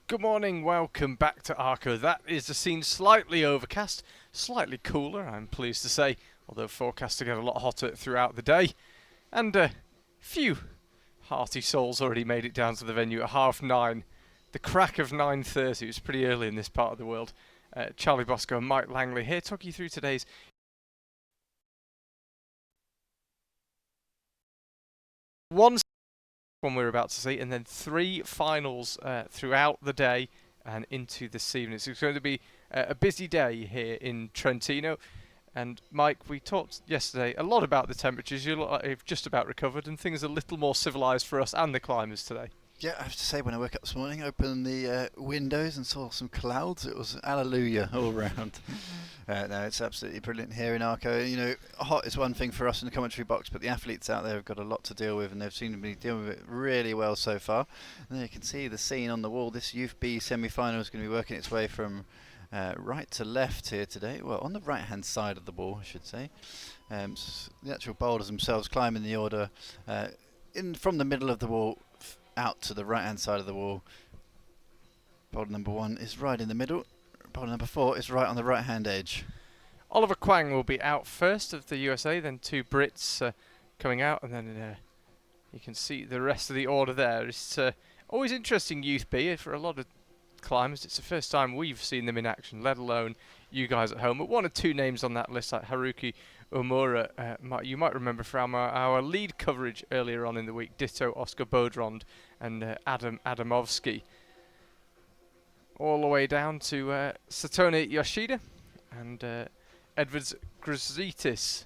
Good morning, welcome back to Arco. That is the scene, slightly overcast, slightly cooler, I'm pleased to say, although forecast to get a lot hotter throughout the day. And a few hearty souls already made it down to the venue at 9:30. The crack of 9:30, it's pretty early in this part of the world. Charlie Bosco and Mike Langley here, talk you through today's one we're about to see, and then three finals throughout the day and into this evening. So it's going to be a busy day here in Trentino. And Mike, we talked yesterday a lot about the temperatures. You look like you've just about recovered, and things are a little more civilised for us and the climbers today. Yeah, I have to say, when I woke up this morning, opened the windows and saw some clouds. It was hallelujah all round. No, it's absolutely brilliant here in Arco. You know, hot is one thing for us in the commentary box, but the athletes out there have got a lot to deal with, and they've seemed to be dealing with it really well so far. And there you can see the scene on the wall. This Youth B semi-final is going to be working its way from right to left here today. Well, on the right-hand side of the wall, I should say. The actual boulders themselves climbing the order from the middle of the wall out to the right hand side of the wall. Boulder number 1 is right in the middle. Boulder number 4 is right on the right hand edge. Oliver Kwang will be out first of the USA, then two Brits coming out, and then you can see the rest of the order there. It's always interesting, Youth B, for a lot of climbers. It's the first time we've seen them in action, let alone you guys at home. But one or two names on that list, like Haruki Omura, you might remember from our lead coverage earlier on in the week. Ditto Oscar Bodrond and Adam Adamovsky. All the way down to Satone Yoshida and Edvards Grzitis.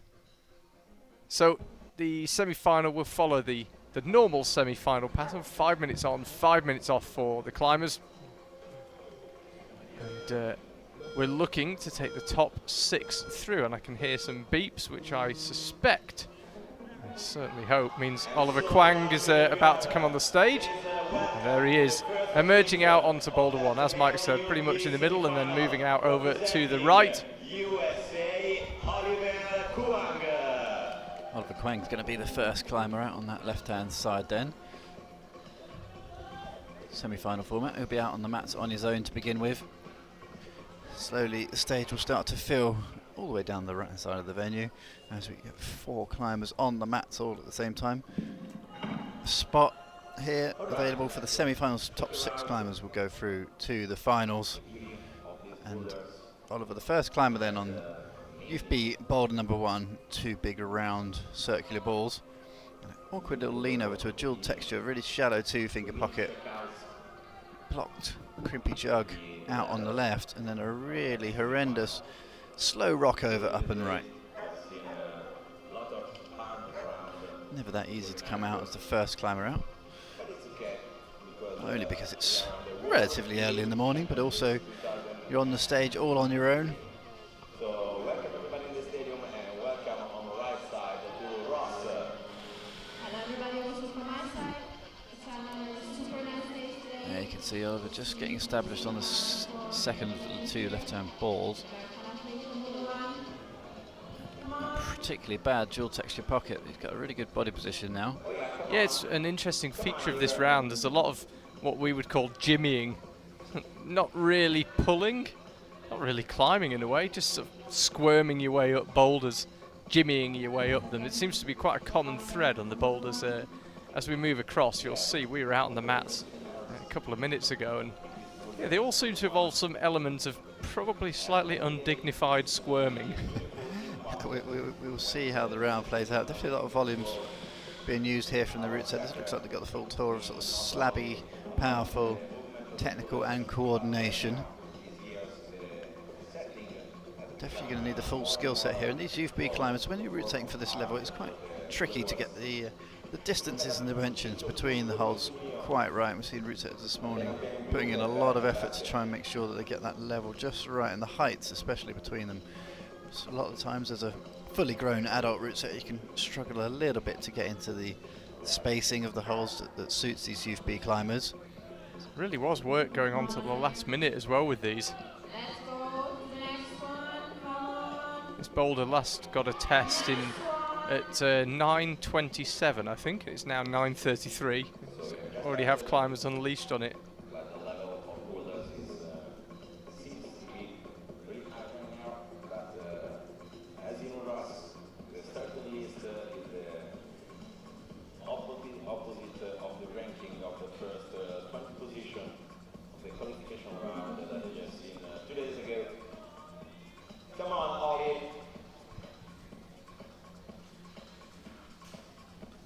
So the semi-final will follow the normal semi-final pattern. 5 minutes on, 5 minutes off for the climbers. And we're looking to take the top 6 through, and I can hear some beeps, which I suspect, I certainly hope, means Oliver Kwang is about to come on the stage. And there he is, emerging out onto Boulder 1, as Mike said, pretty much in the middle, and then moving out over to the right. Oliver Kwang's going to be the first climber out on that left-hand side then. Semi-final format. He'll be out on the mats on his own to begin with. Slowly the stage will start to fill all the way down the right side of the venue as we get 4 climbers on the mats all at the same time. A spot here available for the semi-finals. Top 6 climbers will go through to the finals. And Oliver, the first climber then on Youth B boulder number 1, 2 big round circular balls. An awkward little lean over to a dual texture, really shallow 2-finger pocket. Blocked crimpy jug out on the left, and then a really horrendous slow rock over up and right. Never that easy to come out as the first climber out. Not only because it's relatively early in the morning, but also you're on the stage all on your own. You can see Oliver just getting established on the second of the 2 left-hand balls. A particularly bad dual texture pocket. He's got a really good body position now. Yeah, it's an interesting feature of this round. There's a lot of what we would call jimmying. Not really pulling, not really climbing in a way, just sort of squirming your way up boulders, jimmying your way up them. It seems to be quite a common thread on the boulders. As we move across, you'll see we were out on the mats a couple of minutes ago, and yeah, they all seem to involve some element of probably slightly undignified squirming. we will see how the round plays out. Definitely a lot of volumes being used here from the route set. This looks like they've got the full tour of sort of slabby, powerful, technical and coordination. Definitely going to need the full skill set here. And these Youth B climbers, when you're route setting for this level, it's quite tricky to get the distances and dimensions between the holes quite right. We've seen route setters this morning putting in a lot of effort to try and make sure that they get that level just right, and the heights especially between them. So a lot of the times as a fully grown adult route setter, you can struggle a little bit to get into the spacing of the holes that suits these Youth B climbers. It really was work going on till the last minute as well with these. This boulder last got a test in at 9:27, I think. It's now 9:33. Already have climbers unleashed on it.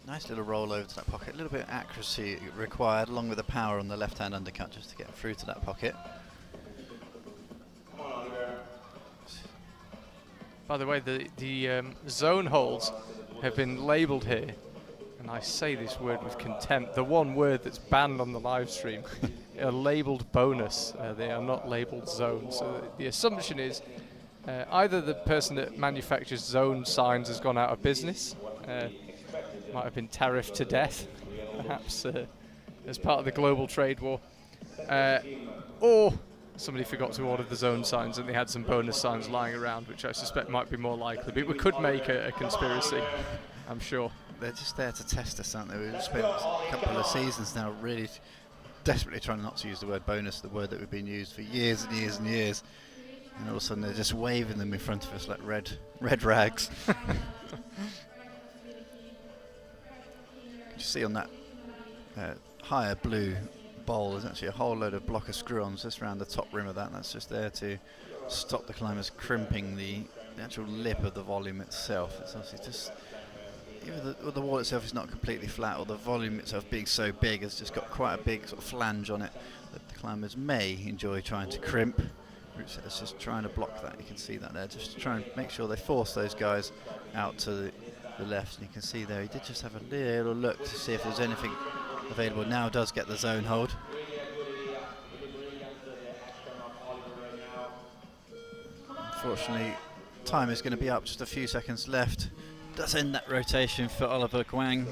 Nice little roll over to that pocket, a little bit of accuracy required along with the power on the left hand undercut just to get through to that pocket. By the way, the zone holds have been labelled here, and I say this word with contempt, the one word that's banned on the live stream, are labelled bonus. They are not labelled zone. So the assumption is either the person that manufactures zone signs has gone out of business, might have been tariffed to death, perhaps as part of the global trade war, or somebody forgot to order the zone signs and they had some bonus signs lying around, which I suspect might be more likely. But we could make a conspiracy, I'm sure. They're just there to test us, aren't they? We've spent a couple of seasons now really desperately trying not to use the word bonus, the word that we've been used for years and years and years. And all of a sudden they're just waving them in front of us like red rags. You see on that higher blue bowl there's actually a whole load of blocker screw-ons just around the top rim of that, and that's just there to stop the climbers crimping the actual lip of the volume itself. It's obviously just, even the wall itself is not completely flat, or the volume itself being so big has just got quite a big sort of flange on it that the climbers may enjoy trying to crimp. It's just trying to block that. You can see that there, just to try and make sure they force those guys out to the left. And you can see there he did just have a little look to see if there's anything available. Now does get the zone hold. Unfortunately, time is going to be up, just a few seconds left. Does end that rotation for Oliver Kwang.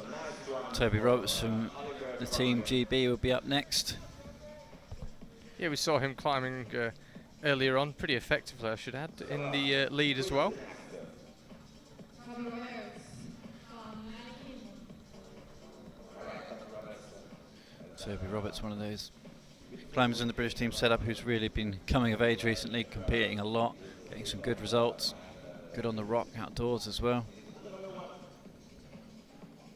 Toby Roberts from the team GB will be up next. Yeah, we saw him climbing earlier on, pretty effectively I should add, in the lead as well. Toby Roberts, one of those climbers in the British team setup who's really been coming of age recently, competing a lot, getting some good results, good on the rock outdoors as well.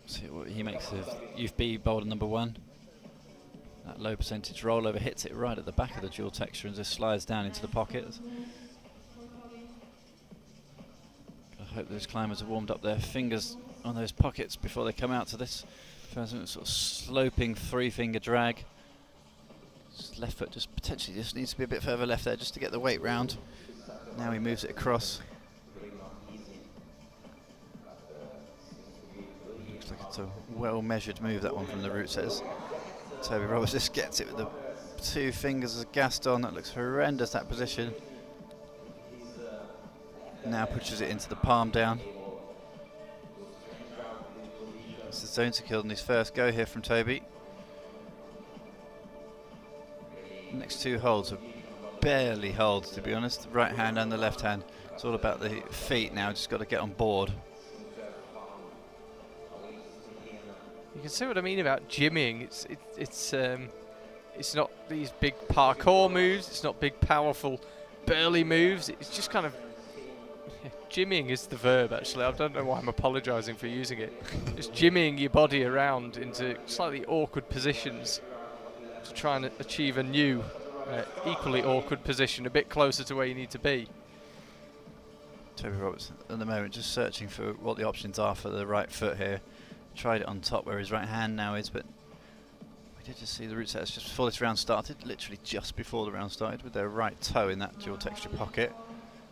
See what he makes of Youth B Boulder number 1. That low percentage rollover hits it right at the back of the dual texture and just slides down into the pocket. I hope those climbers have warmed up their fingers on those pockets before they come out to this sort of sloping 3-finger drag. Just left foot just potentially just needs to be a bit further left there just to get the weight round. Now he moves it across. Looks like it's a well measured move, that one from the root setters. Toby Roberts just gets it with the 2 fingers as Gaston. That looks horrendous, that position. Now pushes it into the palm down. It's the zone secured on his first go here from Toby. Next 2 holds are barely holds, to be honest. The right hand and the left hand. It's all about the feet now, just got to get on board. You can see what I mean about jimmying. It's not these big parkour moves. It's not big, powerful, burly moves. It's just kind of jimmying is the verb. Actually, I don't know why I'm apologising for using it. Just jimmying your body around into slightly awkward positions to try and achieve a new, equally awkward position, a bit closer to where you need to be. Toby Roberts at the moment just searching for what the options are for the right foot here. Tried it on top where his right hand now is, but we did just see the root setters just before this round started, literally just before the round started, with their right toe in that dual texture pocket.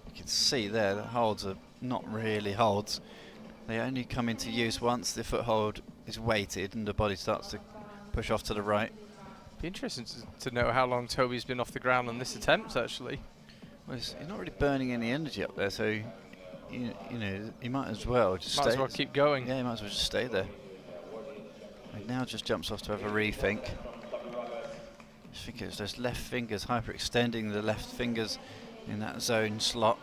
You can see there the holds are not really holds. They only come into use once the foothold is weighted and the body starts to push off to the right. Be interesting to know how long Toby's been off the ground on this attempt, actually. Well, he's not really burning any energy up there, so you know, he might as well just might as well keep going. Yeah, he might as well just stay there. He now just jumps off to have a rethink. I think it's those left fingers hyperextending the left fingers in that zone slot.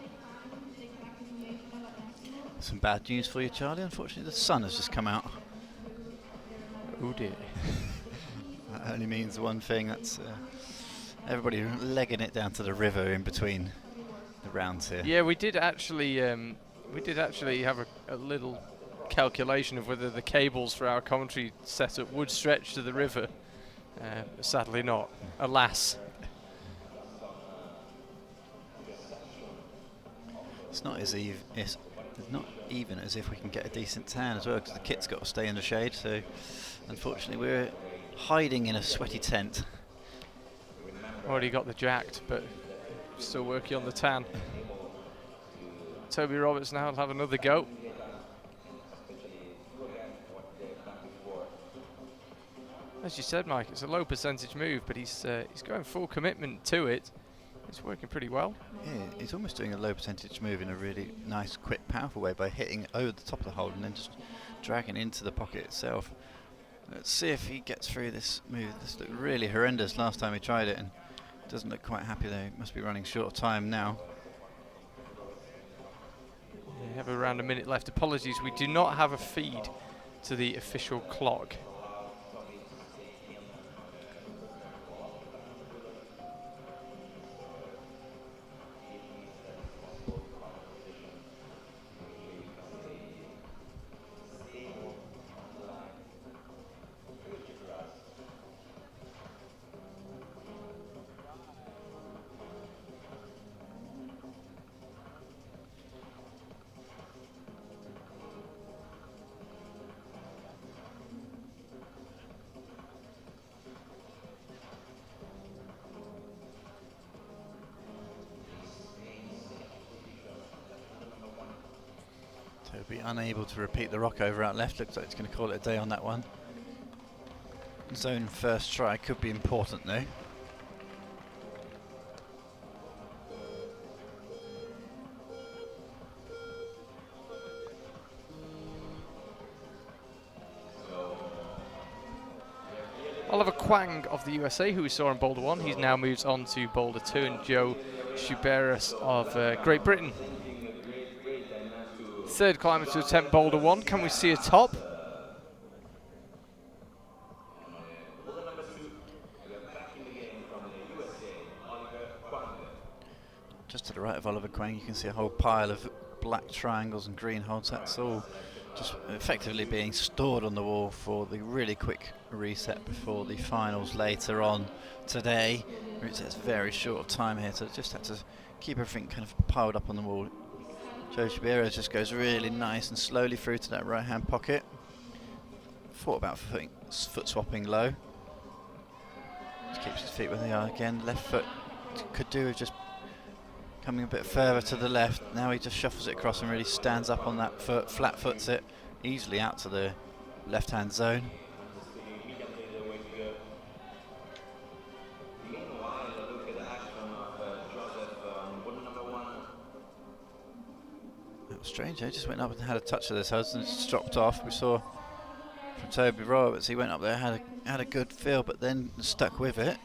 Some bad news for you, Charlie. Unfortunately, the sun has just come out. Oh dear. That only means one thing. That's everybody legging it down to the river in between the rounds here. Yeah, we did actually have a little calculation of whether the cables for our commentary setup would stretch to the river. Sadly not, alas. It's not as It's not even as if we can get a decent tan as well, because the kit's got to stay in the shade. So unfortunately we're hiding in a sweaty tent. Already got the jacked, but still working on the tan. Toby Roberts now will have another go. As you said, Mike, it's a low percentage move, but he's going full commitment to it. It's working pretty well. Yeah, he's almost doing a low percentage move in a really nice, quick, powerful way by hitting over the top of the hole and then just dragging into the pocket itself. Let's see if he gets through this move. This looked really horrendous last time he tried it, and doesn't look quite happy though. He must be running short of time now. We have around a minute left. Apologies, we do not have a feed to the official clock. Toby unable to repeat the rock over out left. Looks like it's going to call it a day on that one. Zone first try could be important though. Oliver Kwang of the USA, who we saw in Boulder 1, he's now moves on to Boulder 2, and Joe Shuberis of Great Britain. Third climber to attempt Boulder 1. Can we see a top? Just to the right of Oliver Kwang, you can see a whole pile of black triangles and green holes. That's all just effectively being stored on the wall for the really quick reset before the finals later on today. It's very short of time here, so just had to keep everything kind of piled up on the wall. Joe Shabira just goes really nice and slowly through to that right hand pocket. Thought about foot swapping low. Just keeps his feet where they are again. Left foot could do with just coming a bit further to the left. Now he just shuffles it across and really stands up on that foot, flat foots it easily out to the left hand zone. Strange, he just went up and had a touch of this hose and just dropped off. We saw from Toby Roberts, he went up there, had a good feel, but then stuck with it.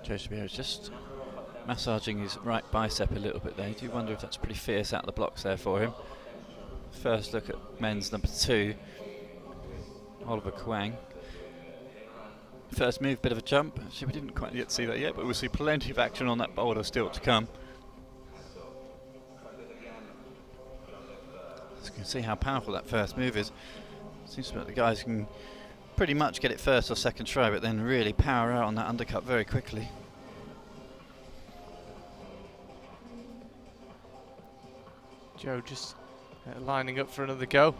Joe Shabira is just massaging his right bicep a little bit there. You do wonder if that's pretty fierce out of the blocks there for him. First look at men's number 2, Oliver Kwang. First move, bit of a jump. Actually, we didn't quite yet see that yet, but we'll see plenty of action on that boulder still to come. So you can see how powerful that first move is. Seems like the guys can pretty much get it first or second try, but then really power out on that undercut very quickly. Joe just lining up for another go.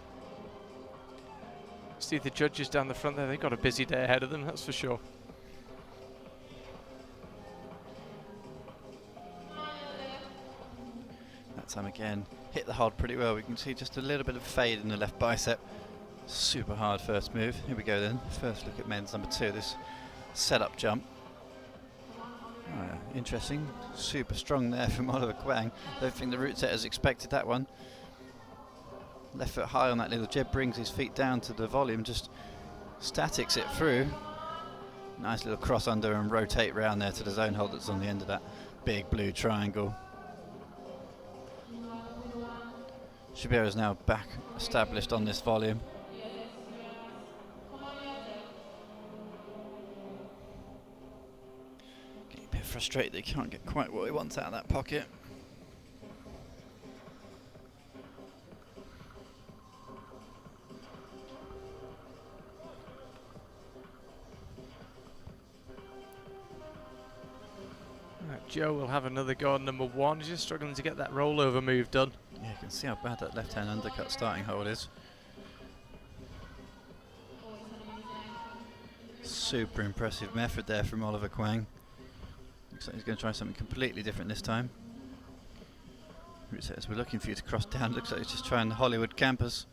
See the judges down the front there, they've got a busy day ahead of them, that's for sure. That time again, hit the hold pretty well. We can see just a little bit of fade in the left bicep. Super hard first move. Here we go then. First look at men's number 2, this setup jump. Interesting. Super strong there from Oliver Kwang. Don't think the route setters expected that one. Left foot high on that little jib, brings his feet down to the volume, just statics it through. Nice little cross under and rotate round there to the zone hold that's on the end of that big blue triangle. Shabira is now back established on this volume. frustrated that he can't get quite what he wants out of that pocket. Right, Joe will have another go on number 1. He's just struggling to get that rollover move done. Yeah, you can see how bad that left-hand undercut starting hold is. Super impressive method there from Oliver Quang. Looks like he's going to try something completely different this time. It says we're looking for you to cross down. Looks like he's just trying the Hollywood campus.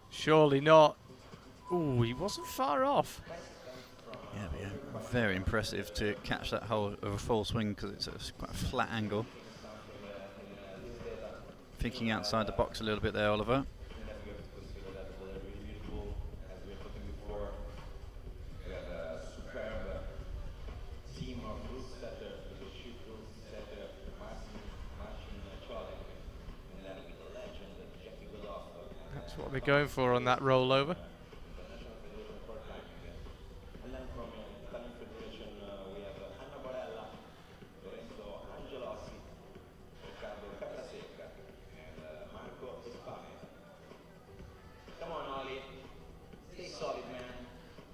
Surely not. Ooh, he wasn't far off. Yeah, but yeah, very impressive to catch that hold of a full swing because it's quite a flat angle. Thinking outside the box a little bit there, Oliver. That's what they're going for on that rollover.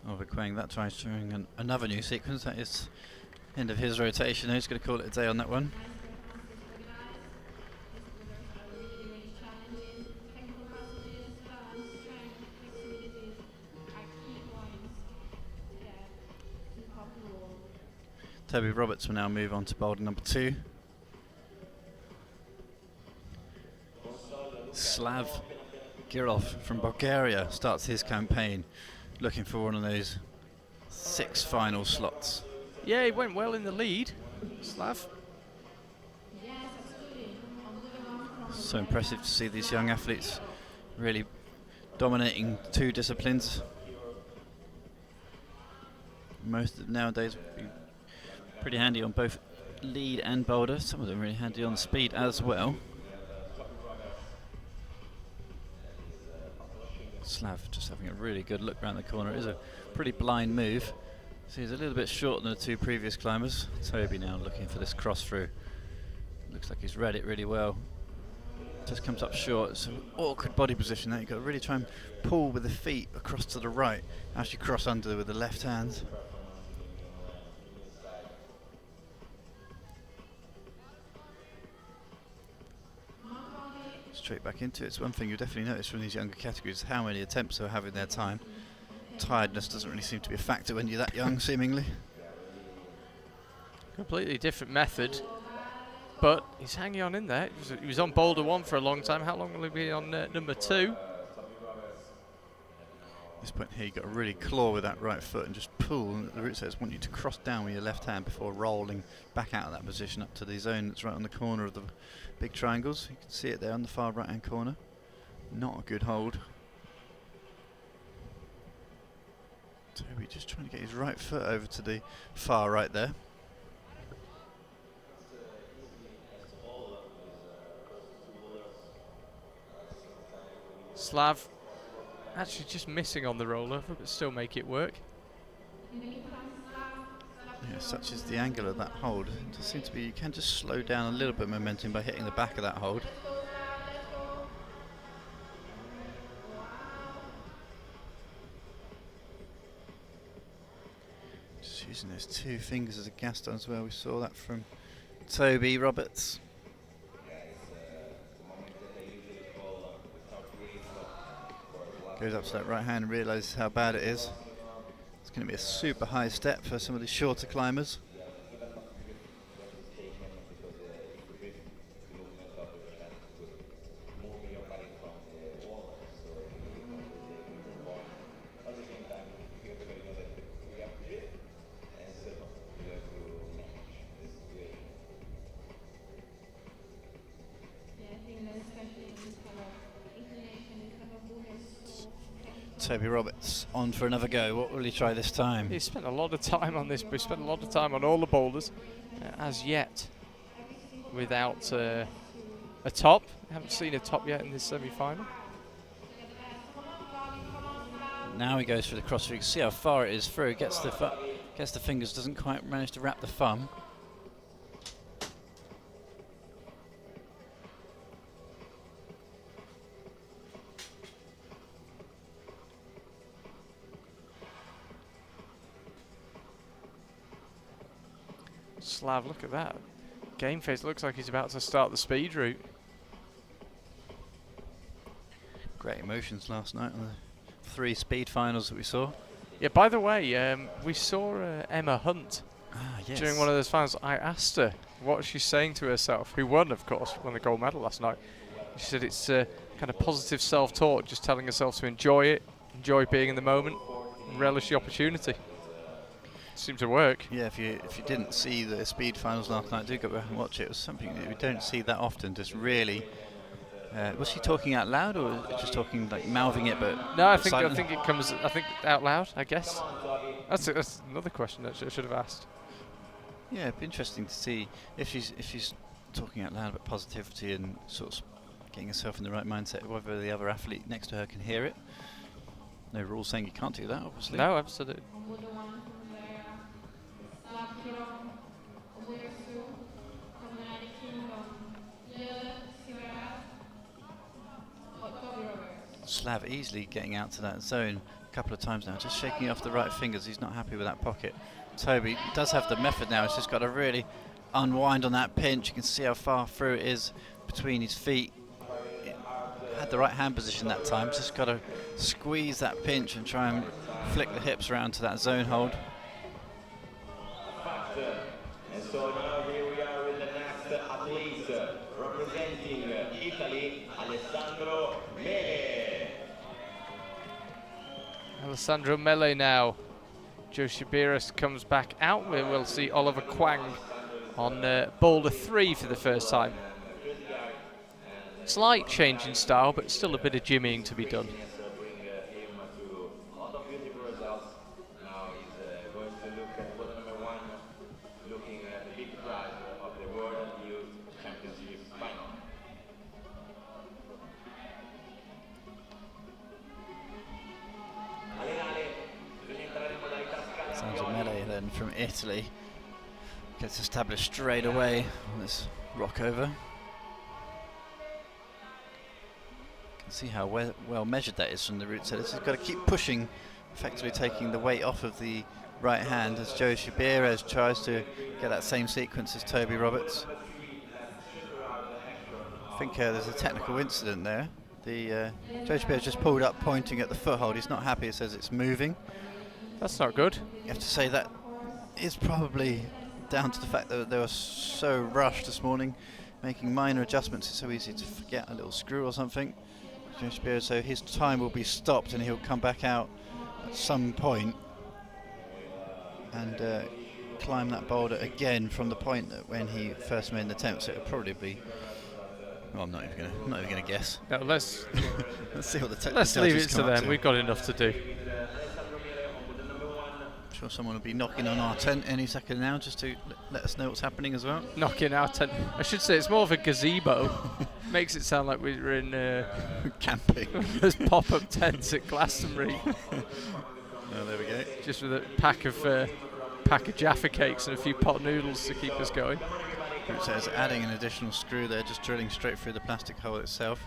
Oliver Quang, that tries showing another new sequence. That is end of his rotation. He's going to call it a day on that one. Toby Roberts will now move on to boulder number 2. Slav Girov from Bulgaria starts his campaign looking for one of those 6 final slots. Yeah, he went well in the lead, Slav. So impressive to see these young athletes really dominating 2 disciplines. Most of them nowadays would be pretty handy on both lead and boulder. Some of them really handy on speed as well. Slav just having a really good look around the corner. It is a pretty blind move. So he's a little bit shorter than the 2 previous climbers. Toby now looking for this cross through. Looks like he's read it really well. Just comes up short. It's an awkward body position there. You've got to really try and pull with the feet across to the right. Actually cross under with the left hand. Straight back into it. It's one thing you definitely notice from these younger categories, how many attempts they're having their time. Tiredness doesn't really seem to be a factor when you're that young, seemingly. Completely different method, but he's hanging on in there. He was on boulder 1 for a long time. How long will he be on number 2? At this point here, you've got to really claw with that right foot and just pull. And the route says want you to cross down with your left hand before rolling back out of that position up to the zone that's right on the corner of the big triangles. You can see it there on the far right hand corner. Not a good hold. Toby just trying to get his right foot over to the far right there. Slav actually just missing on the rollover, but still make it work. Yeah, such is the angle of that hold. It just seems to be you can just slow down a little bit of momentum by hitting the back of that hold. Just using those 2 fingers as a gaston as well. We saw that from Toby Roberts. Goes up to that right hand and realises how bad it is. It's going to be a super high step for some of the shorter climbers. Toby Roberts on for another go. What will he try this time? He spent a lot of time on this, but he spent a lot of time on all the boulders as yet without a top. Haven't seen a top yet in this semi-final. Now he goes for the cross. You can see how far it is through. Gets the fingers, doesn't quite manage to wrap the thumb. Slav, look at that. Game face looks like he's about to start the speed route. Great emotions last night on the 3 speed finals that we saw. Yeah, by the way, we saw Emma Hunt Yes. during one of those finals. I asked her what she's saying to herself, who won, of course, won the gold medal last night. She said it's kind of positive self-talk, just telling herself to enjoy it, enjoy being in the moment, and relish the opportunity. Seemed to work. Yeah, if you didn't see the speed finals last night, do go back and watch it. It was something that we don't see that often. Just really, was she talking out loud or just talking like mouthing it? But no, I think it comes. I think out loud. I guess that's another question that I should have asked. Yeah, it'd be interesting to see if she's talking out loud about positivity and sort of getting herself in the right mindset. Whether the other athlete next to her can hear it. No rules saying you can't do that, obviously. No, absolutely. Slav easily getting out to that zone a couple of times now, just shaking off the right fingers. He's not happy with that pocket. Toby does have the method now. He's just got to really unwind on that pinch. You can see how far through it is between his feet. He had the right hand position that time. Just got to squeeze that pinch and try and flick the hips around to that zone hold. And so now here we are with the next athlete representing Italy, Alessandro Mele. Alessandro Mele now. Joe Shibiris comes back out. We'll see Oliver Kwang on Boulder 3 for the first time. Slight change in style, but still a bit of jimmying to be done. From Italy gets established straight away on this rock over. You can see how well measured that is from the root set. It's got to keep pushing, effectively taking the weight off of the right hand as Joe Shibiris tries to get that same sequence as Toby Roberts. I think there's a technical incident there. Joe Shibiris just pulled up pointing at the foothold. He's not happy. It says it's moving. That's not good. You have to say that is probably down to the fact that they were so rushed this morning, making minor adjustments. It's so easy to forget a little screw or something. So his time will be stopped and he'll come back out at some point and climb that boulder again from the point that when he first made an attempt. So it'll probably be. Well, I'm not even gonna guess. No, let's see what the technical let's leave it to them. We've got enough to do. Sure someone will be knocking on our tent any second now just to let us know what's happening as well. Knocking our tent. I should say it's more of a gazebo. Makes it sound like we're in camping. There's pop-up tents at Glastonbury. Oh, there we go. Just with a pack of Jaffa cakes and a few pot noodles to keep us going. It says adding an additional screw there, just drilling straight through the plastic hole itself.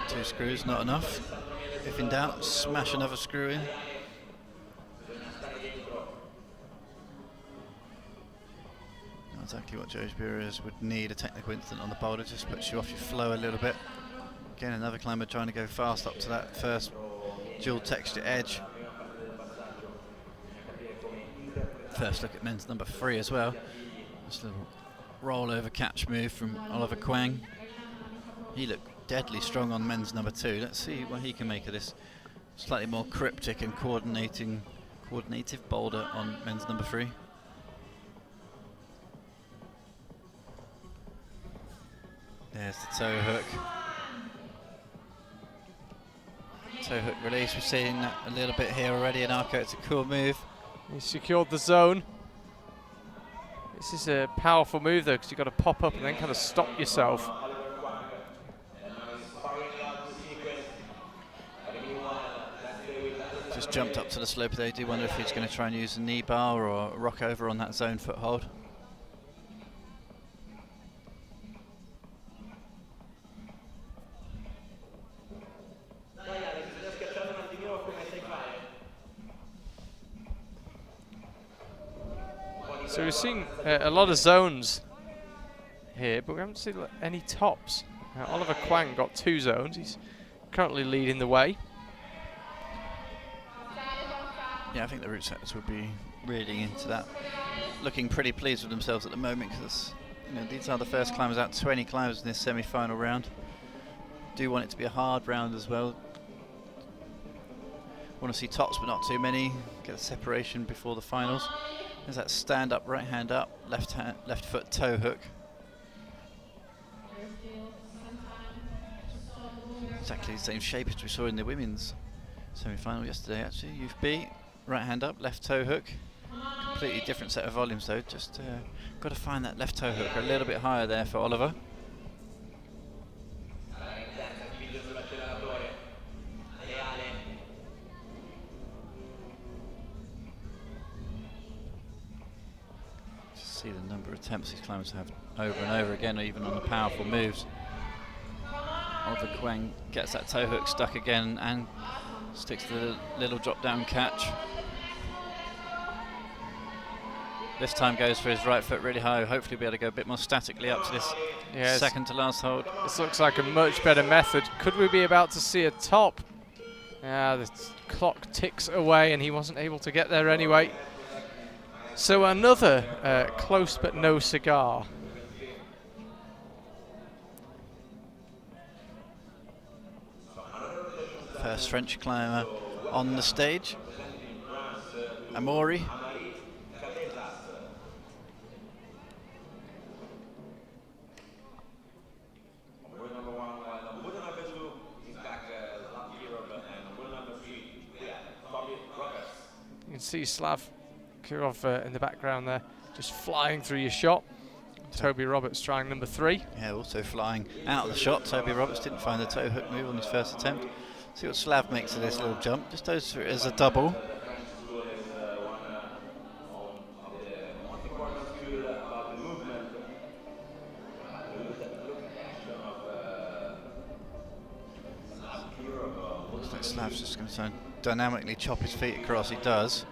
2 screws, not enough. If in doubt, smash another screw in. Exactly what Joe Shibiris would need. A technical incident on the boulder just puts you off your flow a little bit. Again, another climber trying to go fast up to that first dual texture edge. First look at men's number 3 as well. Just a little roll over catch move from Oliver Kwang. He looked deadly strong on men's number 2. Let's see what he can make of this slightly more cryptic and coordinative boulder on men's number 3. There's the toe hook. Toe hook release, we're seeing that a little bit here already in Arco. It's a cool move. He secured the zone. This is a powerful move though, because you've got to pop up and then kind of stop yourself. Just jumped up to the slope there. I do wonder if he's going to try and use a knee bar or a rock over on that zone foothold. So we've seen a lot of zones here, but we haven't seen any tops. Oliver Kwang got 2 zones. He's currently leading the way. Yeah, I think the route setters would be really into that. Looking pretty pleased with themselves at the moment, because these are the first climbers out. 20 climbers in this semi-final round. Do want it to be a hard round as well. Want to see tops, but not too many. Get a separation before the finals. There's that stand up, right hand up, left foot toe hook. Exactly the same shape as we saw in the women's semi-final yesterday, actually. Youth B, right hand up, left toe hook. Completely different set of volumes though. Just got to find that left toe hook a little bit higher there for Oliver. Just see the number of attempts these climbers have over and over again, or even on the powerful moves. Oliver Kwang gets that toe hook stuck again and sticks the little drop down catch. This time goes for his right foot really high. Hopefully be able to go a bit more statically up to this second to last hold. This looks like a much better method. Could we be about to see a top? The clock ticks away and he wasn't able to get there anyway. So another close but no cigar. First French climber on the stage, Amaury. You can see Slav Kirov in the background there, just flying through your shot. Toby Roberts trying number 3. Yeah, also flying out of the shot. Toby Roberts didn't find the toe hook move on his first attempt. See what Slav makes of this little jump. Just goes for it as a double. Looks like Slav's just going to dynamically chop his feet across. He does.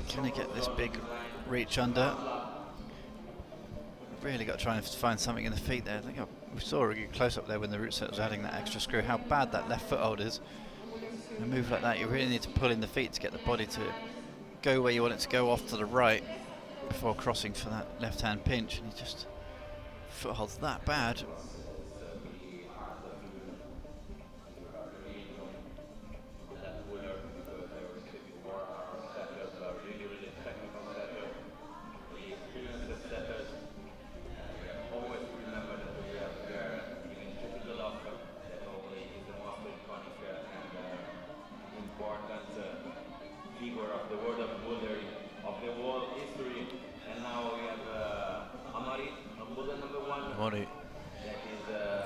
Can he get this big reach under? Really got to try and find something in the feet there. I think we saw a close up there when the root set was adding that extra screw, how bad that left foothold is. In a move like that, you really need to pull in the feet to get the body to go where you want it to go, off to the right, before crossing for that left hand pinch. And he just foothold's that bad.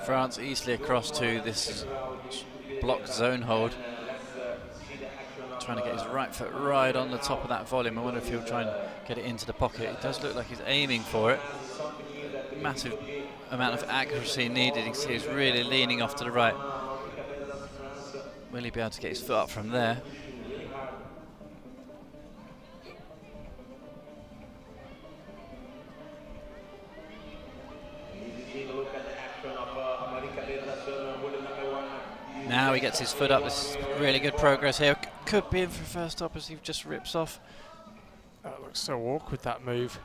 France easily across to this blocked zone hold. Trying to get his right foot right on the top of that volume. I wonder if he'll try and get it into the pocket. It does look like he's aiming for it. Massive amount of accuracy needed. You can see he's really leaning off to the right. Will he be able to get his foot up from there? Now he gets his foot up. This is really good progress here. Could be in for first stop as he just rips off. That looks so awkward, that move.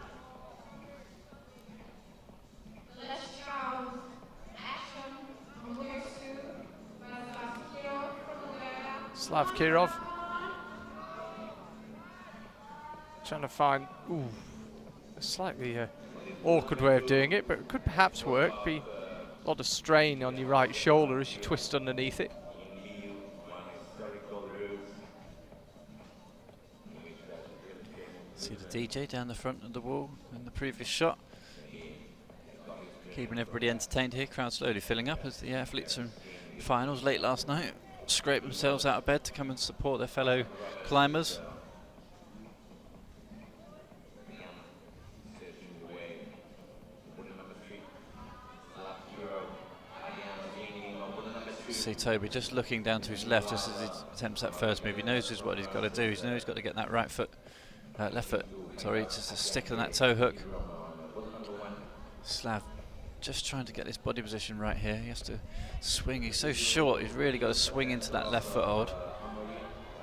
Slav Kirov trying to find a slightly awkward way of doing it, but it could perhaps work. Be a lot of strain on your right shoulder as you twist underneath it. See the DJ down the front of the wall in the previous shot. Keeping everybody entertained here. Crowd slowly filling up as the athletes in finals late last night scrape themselves out of bed to come and support their fellow climbers. See Toby just looking down to his left just as he attempts that first move. He knows just what he's got to do. He knows he's got to get that right foot left foot, sorry, just a stick on that toe hook. Slav just trying to get his body position right here. He has to swing, he's so short, he's really got to swing into that left foot hold.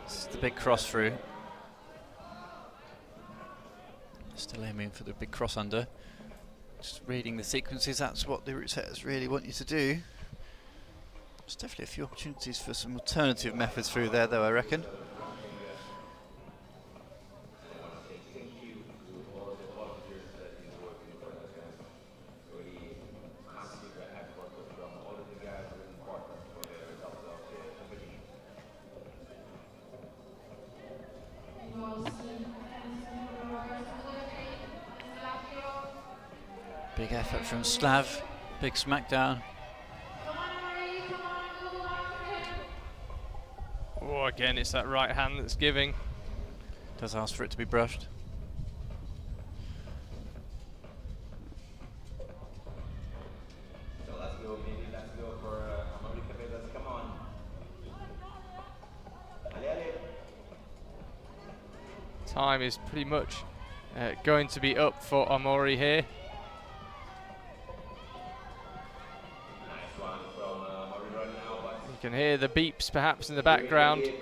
This is the big cross through. Still aiming for the big cross under. Just reading the sequences, that's what the route setters really want you to do. There's definitely a few opportunities for some alternative methods through there though, I reckon. Big effort from Slav, big smackdown. Oh, again, it's that right hand that's giving. Does ask for it to be brushed. So let's go, baby, let's go for Amaury Cabezas, come on. Allez, allez. Time is pretty much going to be up for Amaury here. Nice one from Amaury right now, but You can hear the beeps perhaps in the background. And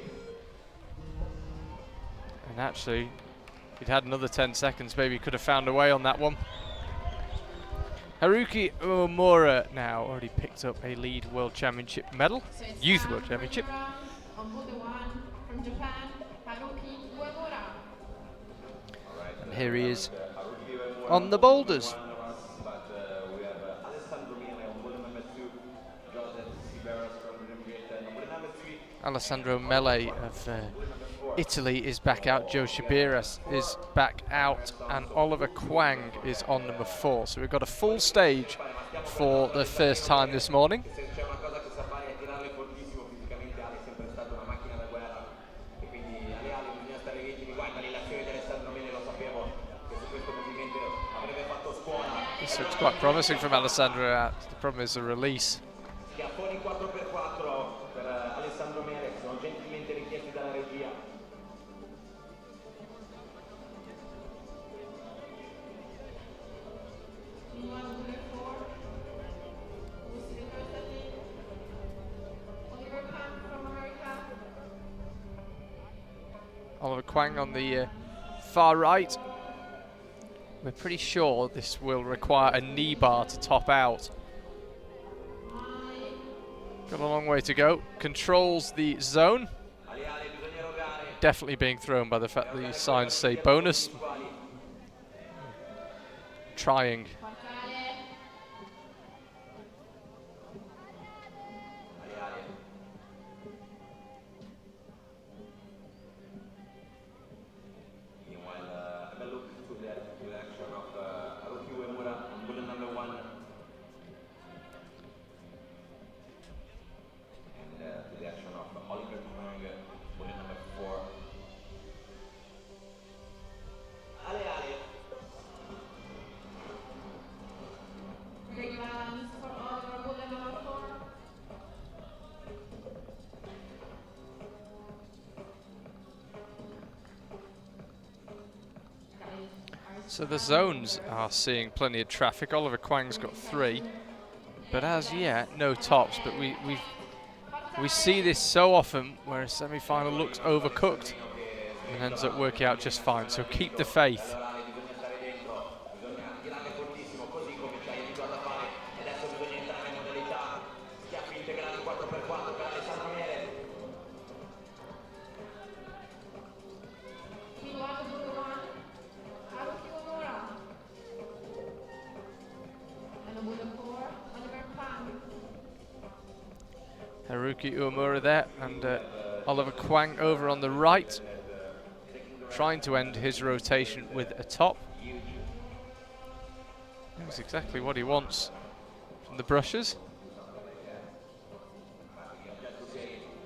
actually, if he'd had another 10 seconds, maybe he could have found a way on that one. Haruki Uemura now already picked up a lead World Championship medal, Youth World Championship. On Boulder 1 from Japan, Haruki Uemura. And here he is on the boulders. but we have Alessandro Mele on boulder number 2, Joseph Siberas from Rimgate, boulder number 3. Alessandro Mele of Italy is back out, Joe Shibiras is back out, and Oliver Kwang is on number 4. So we've got a full stage for the first time this morning. Se c'è una cosa che sa fare è tirarle fortissimo fisicamente, Ale è sempre stata una macchina da guerra e quindi Ale bisogna stare ritmi, guarda l'azione di Alessandro Mele, lo sapevo che su questo movimento avrebbe fatto scuola. This looks quite promising from Alessandro. The problem is the release. Schiaffoni 4x4 per Alessandro Mele, sono gentilmente richiesti dalla regia. Boulder 4. Oliver Kwang from America. Oliver Kwang on the far right. We're pretty sure this will require a knee bar to top out. Got a long way to go. Controls the zone. Definitely being thrown by the fact that these signs say bonus. Trying. Meanwhile, have a look to the action of Haruki Uemura on bullet number 1. And to the action of Oliver Kwang, bullet number 4. Ale, Ale. Big balance for Oliver, Boulder number 4. So the zones are seeing plenty of traffic. Oliver Kwang's got 3, but as yet no tops. But we see this so often where a semi-final looks overcooked and ends up working out just fine. So keep the faith. Bisogna stare dentro, bisogna tirare fortissimo, così come ci hai abituato a fare. Adesso bisogna entrare in modalità schiaffi integrali 4x4 per Alessandro Mele. Meanwhile, Boulder 1, Haruki Uemura. And on Boulder 4, Oliver Kwang. Haruki Uemura there, and Oliver Kwang over on the right, trying to end his rotation with a top. Knows exactly what he wants from the brushes.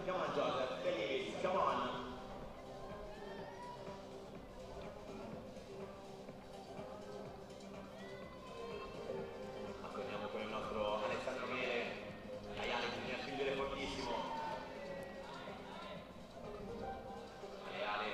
Come on, Joseph, please, come on. Torniamo con il nostro Alessandro Mele. Dai Ale, bisogna spingere fortissimo. Ale, Ale.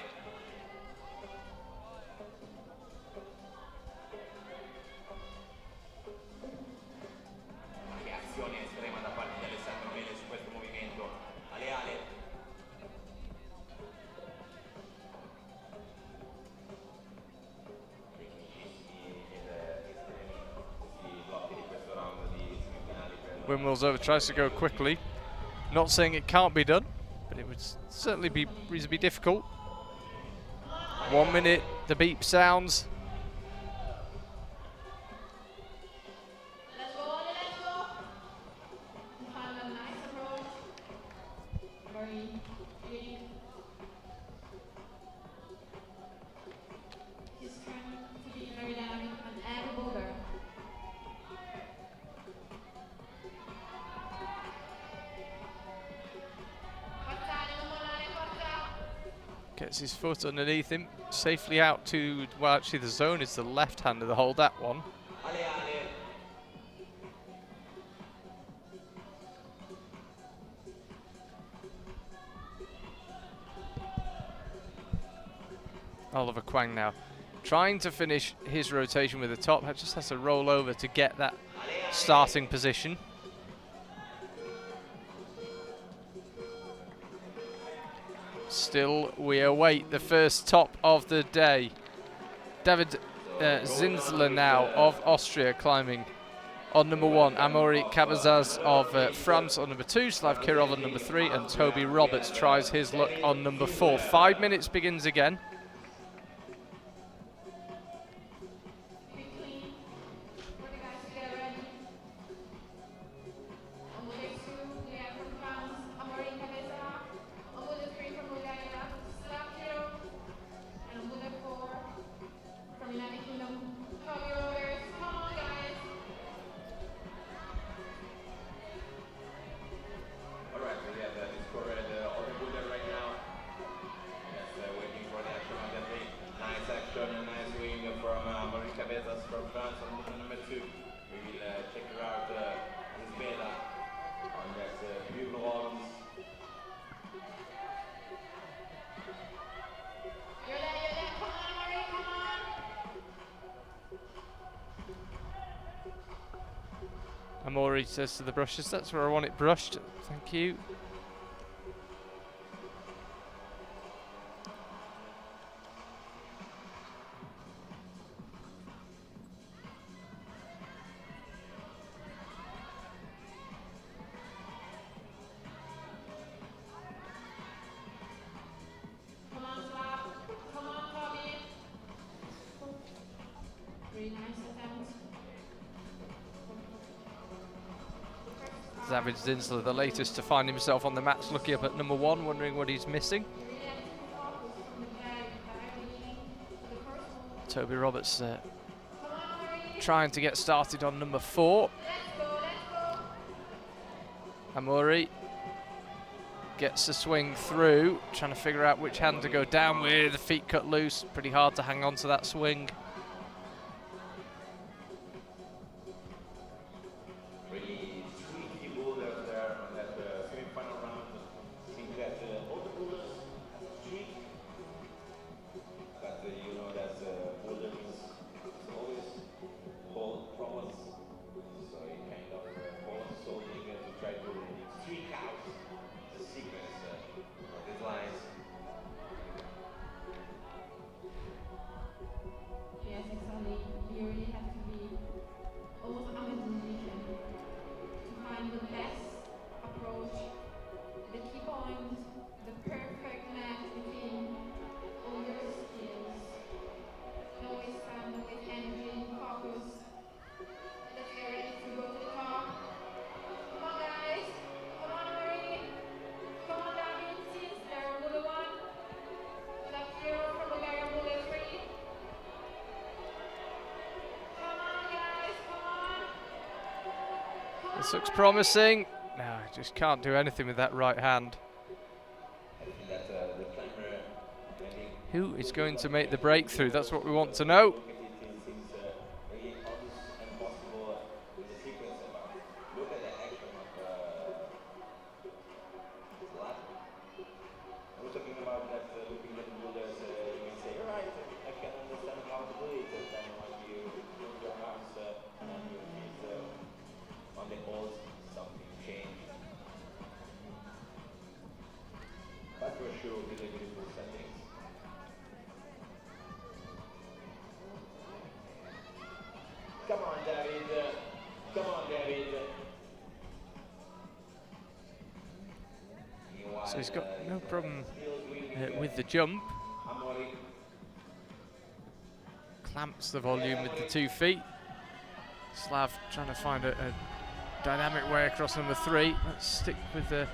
Windmills over, tries to go quickly. Not saying it can't be done, but it would certainly be reasonably difficult. 1 minute, the beep sounds. Let's go, let's go. Find a nice approach. Very unique. He's trying to be very dynamic on every boulder. Gets his foot underneath him, safely out to, well actually the zone is the left hander to hold that one. Oliver Kwang now trying to finish his rotation with the top, just has to roll over to get that starting position. Still, we await the first top of the day. David Zinsler now of Austria climbing on number 1. Amaury Cabezas of France on number 2. Slav Kirov on number 3. And Toby Roberts tries his luck on number 4. 5 minutes begins again. Amaury says to the brushes, that's where I want it brushed. Thank you. Come on, Slav. Come on, Toby. Very nice attempt. David Zinsler, the latest to find himself on the mats, looking up at number 1, wondering what he's missing. Toby Roberts trying to get started on number 4. Amaury gets the swing through, trying to figure out which hand to go down with. The feet cut loose, pretty hard to hang on to that swing. This looks promising. No, I just can't do anything with that right hand. Who is going to make the breakthrough? That's what we want to know. So he's got no problem with the jump. Clamps the volume with the 2 feet. Slav trying to find a dynamic way across number 3. Let's stick with the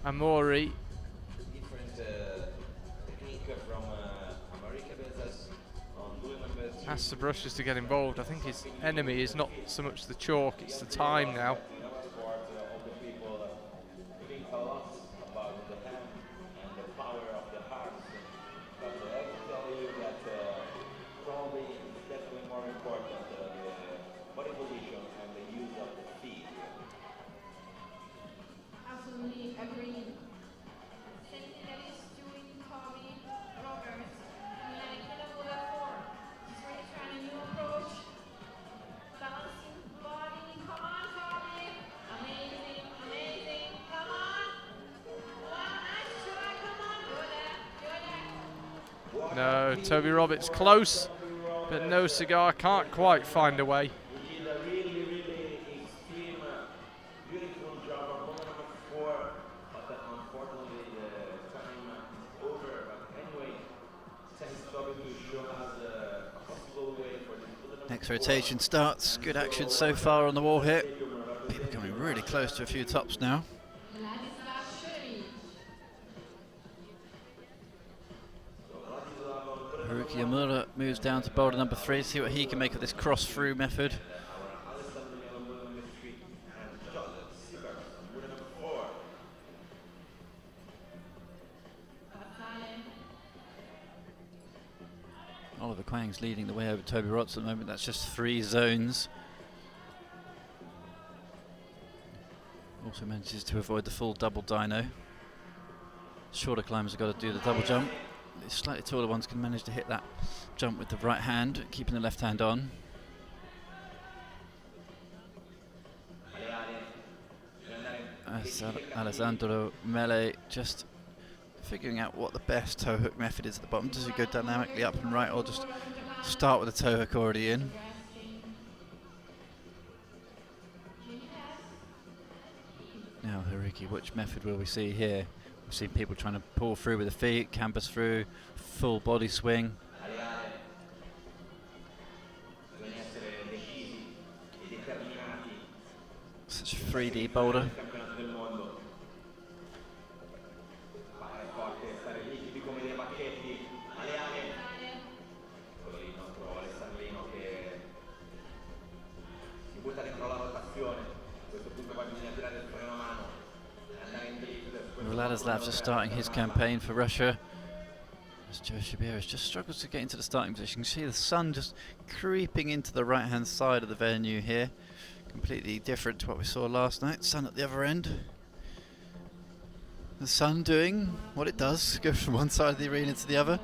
Amori. Asks the brushes to get involved. I think his enemy is not so much the chalk, it's the time now. Absolutely agreed. Same thing that is doing Kobe Roberts. Like Boulder 4. He's really trying a new approach. Balancing body. Come on, Kobe. Amazing, amazing. Come on. One nice try. Come on. Go there. Go there. No, Toby Roberts close, but no cigar, can't quite find a way. Next rotation starts. Good action so far on the wall here. People coming really close to a few tops now. Haruki Yamura moves down to boulder number 3, see what he can make of this cross-through method. Oliver Kwang's leading the way over Toby Roberts at the moment. That's just 3 zones. Also manages to avoid the full double dyno. Shorter climbers have got to do the double jump. The slightly taller ones can manage to hit that jump with the right hand, keeping the left hand on. Alessandro Mele just figuring out what the best toe hook method is at the bottom. Does he go dynamically up and right, or just start with the toe hook already in? Now Haruki, which method will we see here? We've seen people trying to pull through with the feet, campus through, full body swing. Such a 3D boulder. Vladislav just starting his campaign for Russia. As Joe Shabiris just struggles to get into the starting position. You can see the sun just creeping into the right hand side of the venue here. Completely different to what we saw last night. Sun at the other end. The sun doing what it does, go from one side of the arena to the other.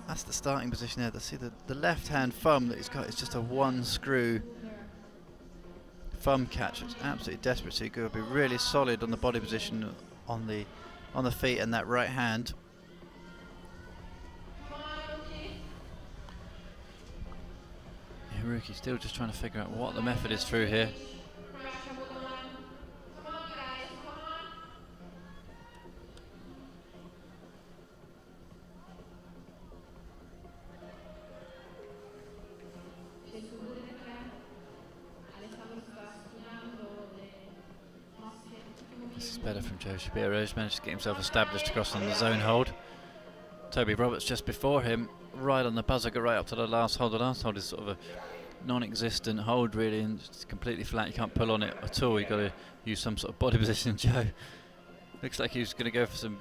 That's the starting position there. See the left hand thumb that he's got is just a 1 screw thumb catch. It's absolutely desperate, so you've got to be really solid on the body position on the feet and that right hand. Haruki still just trying to figure out what the method is through here. This is better from Joe Shabiro. He's managed to get himself established across on the zone hold. Toby Roberts just before him, right on the buzzer, got right up to the last hold. The last hold is sort of a non-existent hold really, and it's completely flat. You can't pull on it at all. You've got to use some sort of body position. Joe looks like he was going to go for some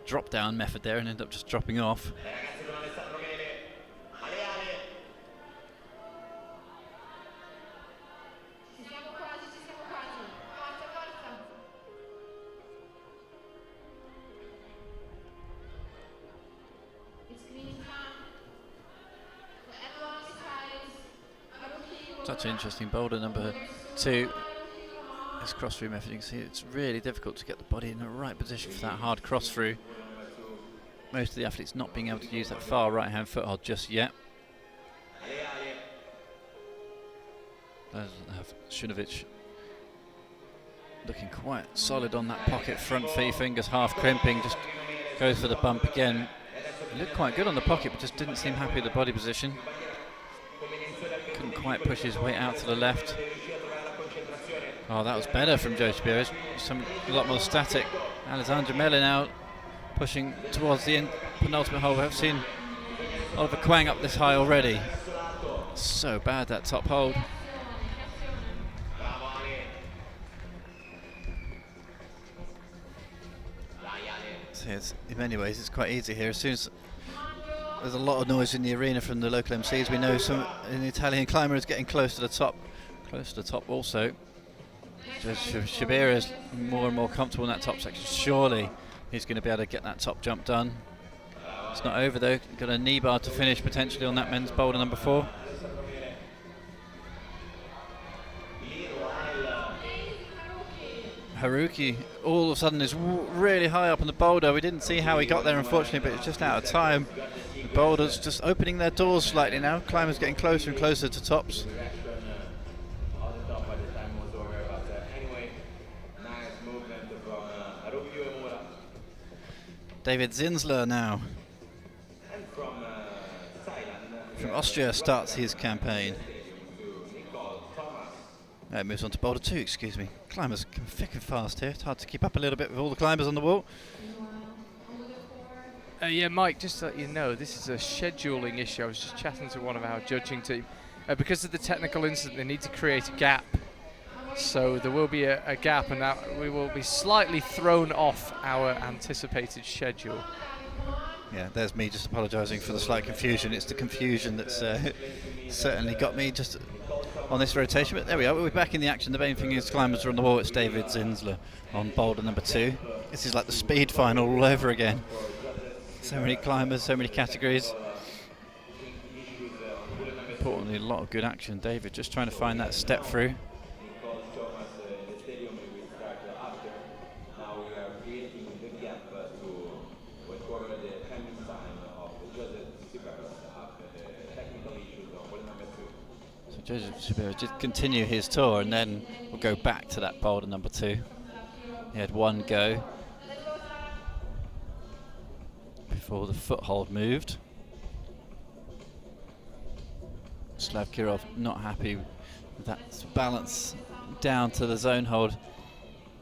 drop-down method there and end up just dropping off. Such an interesting boulder, number 2. This cross-through method, you can see it's really difficult to get the body in the right position for that hard cross-through. Most of the athletes not being able to use that far right-hand foothold just yet. Doesn't have Shunovic looking quite solid on that pocket, front fingers half crimping, just goes for the bump again. He looked quite good on the pocket, but just didn't seem happy with the body position. Couldn't quite push his weight out to the left. Oh, that was better from Joe Shabira. A lot more static. Alessandro Mella now pushing towards the penultimate hole. I've seen Oliver Quang up this high already. So bad, that top hold. So in many ways it's quite easy here. As soon as there's a lot of noise in the arena from the local MCs, we know an Italian climber is getting close to the top. Close to the top also. Shabira is more and more comfortable in that top section. Surely he's going to be able to get that top jump done. It's not over though. Got a knee bar to finish potentially on that men's boulder number 4. Haruki all of a sudden is really high up on the boulder. We didn't see how he got there unfortunately, but it's just out of time. The boulders just opening their doors slightly now. Climbers getting closer and closer to tops. David Zinsler now from Austria starts his campaign. Moves on to boulder 2, excuse me. Climbers thick and fast here. It's hard to keep up a little bit with all the climbers on the wall. Yeah, Mike, just to let you know, this is a scheduling issue. I was just chatting to one of our judging team. Because of the technical incident, they need to create a gap. So there will be a gap, and that we will be slightly thrown off our anticipated schedule. Yeah, there's me just apologising for the slight confusion. It's the confusion that's certainly got me just on this rotation. But there we are, we're back in the action. The main thing is climbers are on the wall. It's David Zinsler on boulder number 2. This is like the speed final all over again. So many climbers, so many categories. Importantly, a lot of good action. David just trying to find that step through. Joseph Shabira did continue his tour and then we'll go back to that boulder number 2. He had one go before the foothold moved. Slav Kirov not happy with that balance down to the zone hold.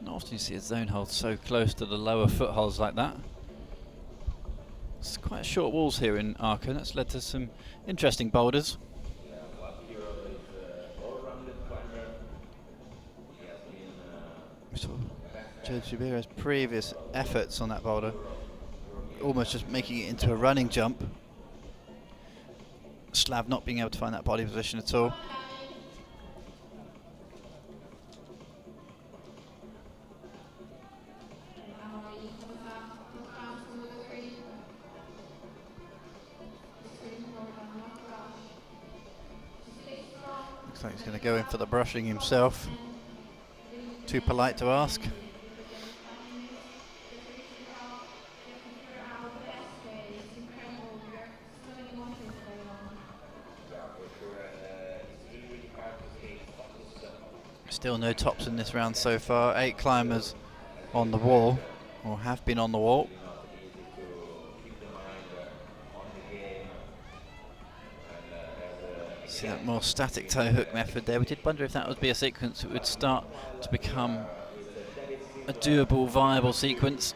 Not often you see a zone hold so close to the lower footholds like that. It's quite short walls here in Arco, and that's led to some interesting boulders. Joe Shabira's previous efforts on that boulder, almost just making it into a running jump. Slav not being able to find that body position at all. Looks like he's going to go in for the brushing himself. Too polite to ask. Still no tops in this round so far. 8 climbers on the wall, or have been on the wall. See that more static toe hook method there. We did wonder if that would be a sequence that would start to become a doable, viable sequence.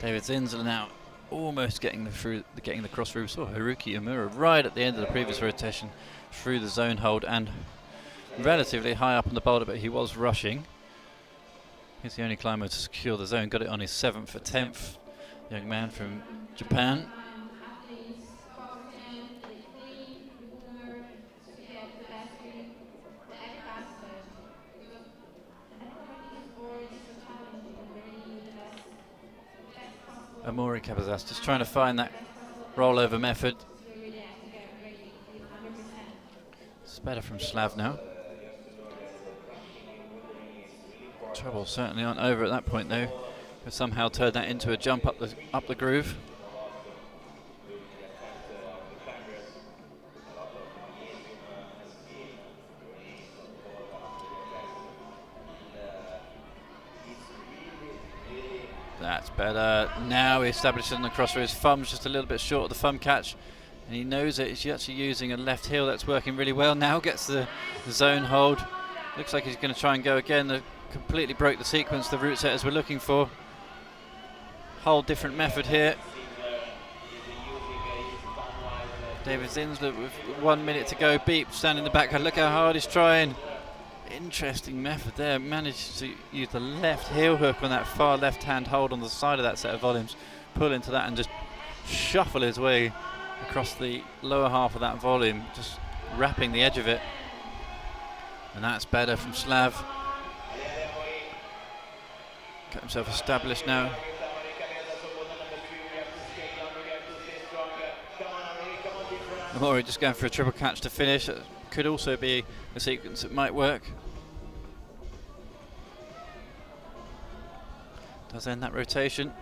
David Zinsler now almost getting the cross through. Saw Haruki Omura right at the end of the previous rotation through the zone hold and relatively high up on the boulder, but he was rushing. He's the only climber to secure the zone. Got it on his 7th or 10th. Young man from Japan. Amori Cabazas just trying to find that rollover method. It's better from Slav now. Trouble certainly aren't over at that point though. But somehow turned that into a jump up the groove. That's better. Now he establishes on the cross for his thumbs, just a little bit short of the thumb catch. And he knows it. He's actually using a left heel that's working really well. Now gets the zone hold. Looks like he's going to try and go again. Completely broke the sequence the route setters were looking for. Whole different method here. David Zinsler with 1 minute to go. Beep, standing in the back. Look how hard he's trying. Interesting method there. Managed to use the left heel hook on that far left hand hold on the side of that set of volumes. Pull into that and just shuffle his way across the lower half of that volume, just wrapping the edge of it. And that's better from Slav. Got himself established now. Amori just going for a triple catch to finish. Could also be a sequence that might work. Does end that rotation.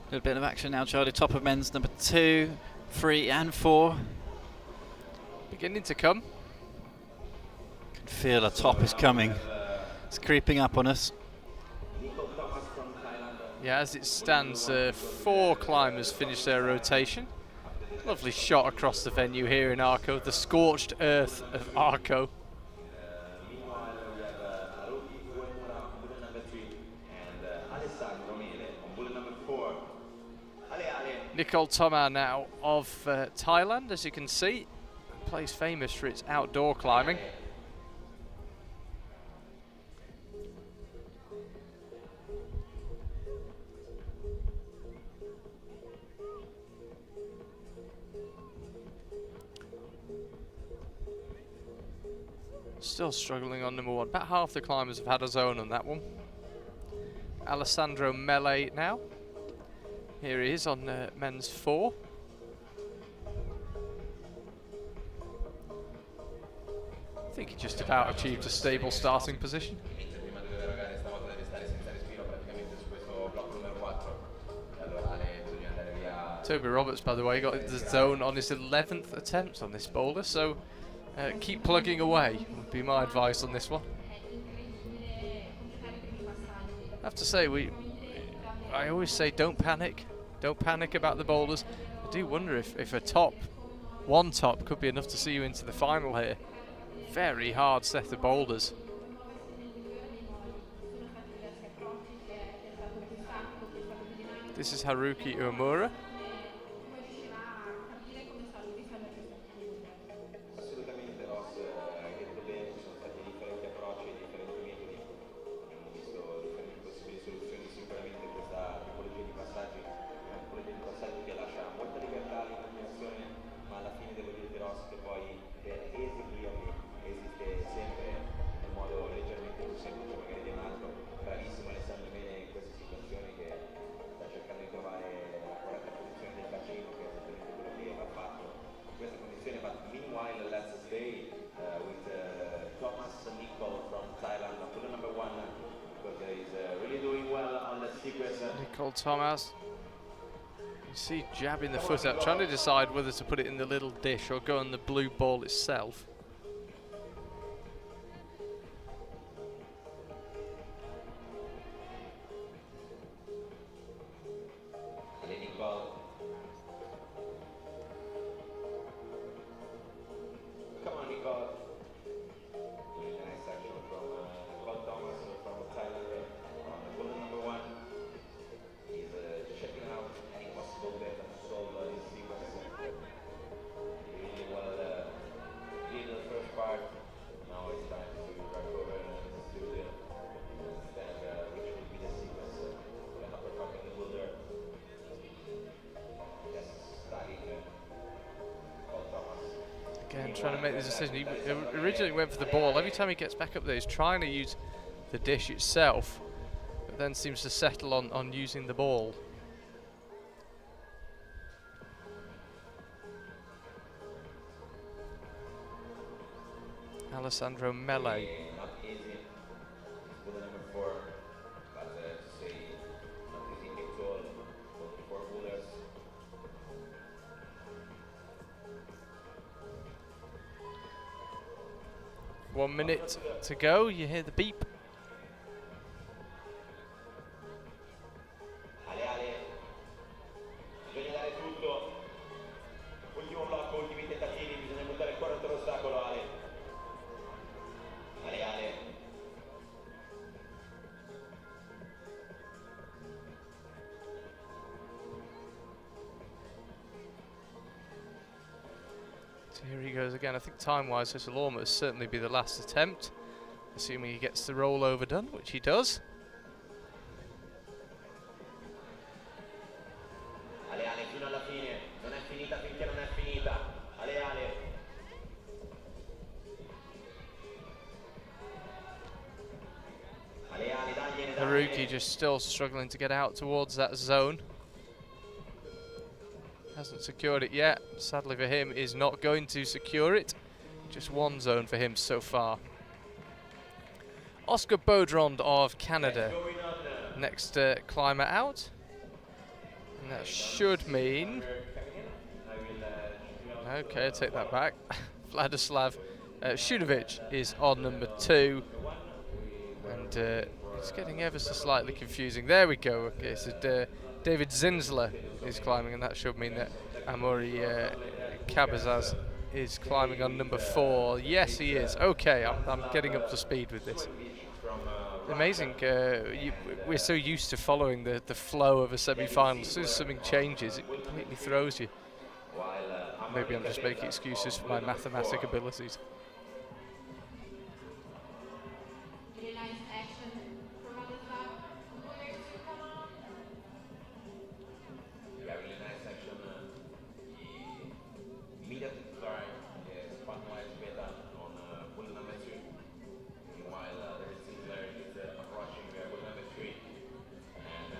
A little bit of action now, Charlie. Top of men's number 2, 3 and 4. Beginning to come. Can feel a top is coming. It's creeping up on us. Yeah, as it stands, 4 climbers finished their rotation. Lovely shot across the venue here in Arco, the scorched earth of Arco. Nicole Tomar now of Thailand, as you can see, a place famous for its outdoor climbing. Still struggling on number 1. About half the climbers have had a zone on that one. Alessandro Mele now. Here he is on men's 4. I think he just about achieved a stable starting position. Toby Roberts, by the way, got the zone on his 11th attempt on this boulder, so keep plugging away would be my advice on this one. I have to say, I always say don't panic about the boulders. I do wonder if one top could be enough to see you into the final here. Very hard set of boulders. This is Haruki Uemura. Nicole Thomas. You see jabbing the foot out, trying to decide whether to put it in the little dish or go on the blue ball itself. Again, trying to make the decision. He originally went for the ball. Every time he gets back up there, he's trying to use the dish itself, but then seems to settle on using the ball. Alessandro Mele. 1 minute to go. You hear the beep. Here he goes again. I think time-wise this will almost certainly be the last attempt, assuming he gets the rollover done, which he does. Ale Ale fino alla fine, non è finita finché non è finita. Ale Ale. Ale Ale, dagliene, Haruki dagliene. just still struggling to get out towards that zone. Hasn't secured it yet. Sadly for him, is not going to secure it. Just one zone for him so far. Oscar Baudrond of Canada, next climber out. And that should mean... Okay, I'll take that back. Vladislav Shunovic is on number 2. And it's getting ever so slightly confusing. There we go. Okay, so David Zinsler is climbing, and that should mean that Amaury Cabezas is climbing on number 4. Yes, he is. Okay, I'm getting up to speed with this. Amazing. We're so used to following the flow of a semi-final. As soon as something changes, it completely throws you. Maybe I'm just making excuses for my mathematic abilities. Really nice action from Vladislav. Boulder 2, come on. Yeah, really nice action. Immediate decline is Spotlight better on Boulder number 2. Meanwhile, there is Sinclair is approaching Boulder number 3. And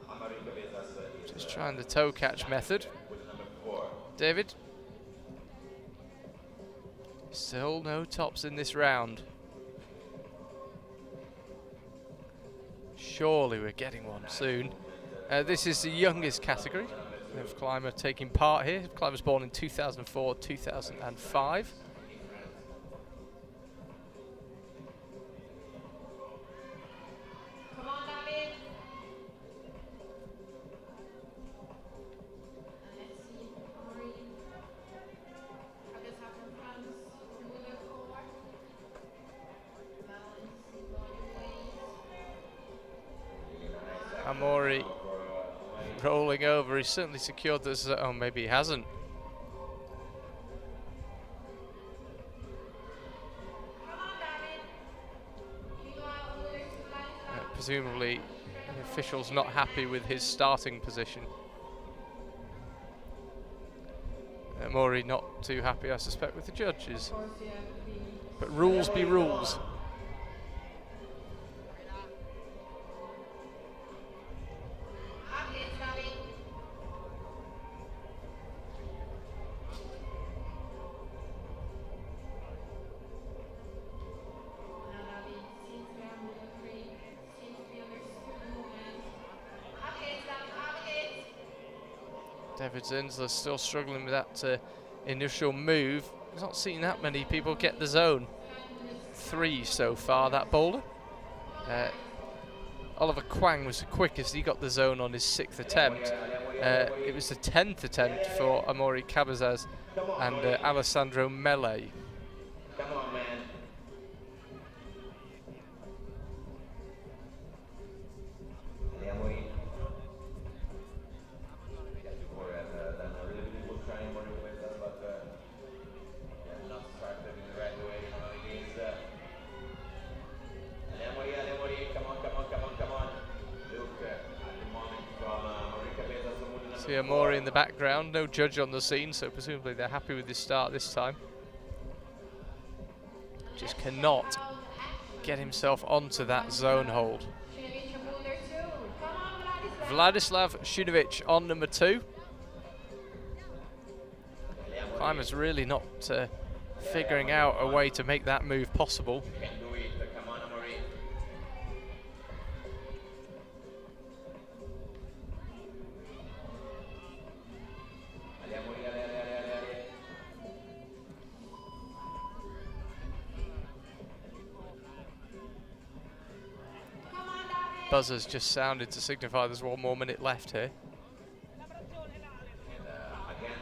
Amaury Cabezas is Just trying the toe catch method. Boulder number 4. David. Still no tops in this round. Surely we're getting one soon. This is the youngest category of climber taking part here. Climbers born in 2004, 2005. Come on, David. And let's see, Amaury. Cabezas from France, Boulder 4. Balance, body weight. Amaury rolling over. He's certainly secured this. Oh, maybe he hasn't. Come on, David. Meanwhile, Boulder 2, Vladislav. Presumably, the official's not happy with his starting position. Amaury not too happy, I suspect, with the judges. Of course, you have to be. But rules be rules. Up against David. Now David seems to be on Boulder 3. Seems to be understood the movement. Up against David, up against. David Zinsler still struggling with that initial move. He's not seen that many people get the zone. 3 so far, that boulder. Oliver Kwang was the quickest. He got the zone on his 6th attempt. It was the 10th attempt for Amaury Cabezas and Alessandro Mele. Come on, man. Andiamo in. Before done a really good trying for Cabezas, but not started in the right way. Andiamo in. Come on. Look at the moment from Amaury Cabezas. See Amaury in the background. No judge on the scene, so presumably they're happy with his start this time. Just cannot get himself onto that zone hold. Shunovic from Boulder 2. Come on, Vladislav. Vladislav Shunovic on number 2. Climber's really not figuring out a way to make that move possible. Can do it. Come on, Amaury. Come on, David. Buzzers just sounded to signify there's 1 more minute left here. Again,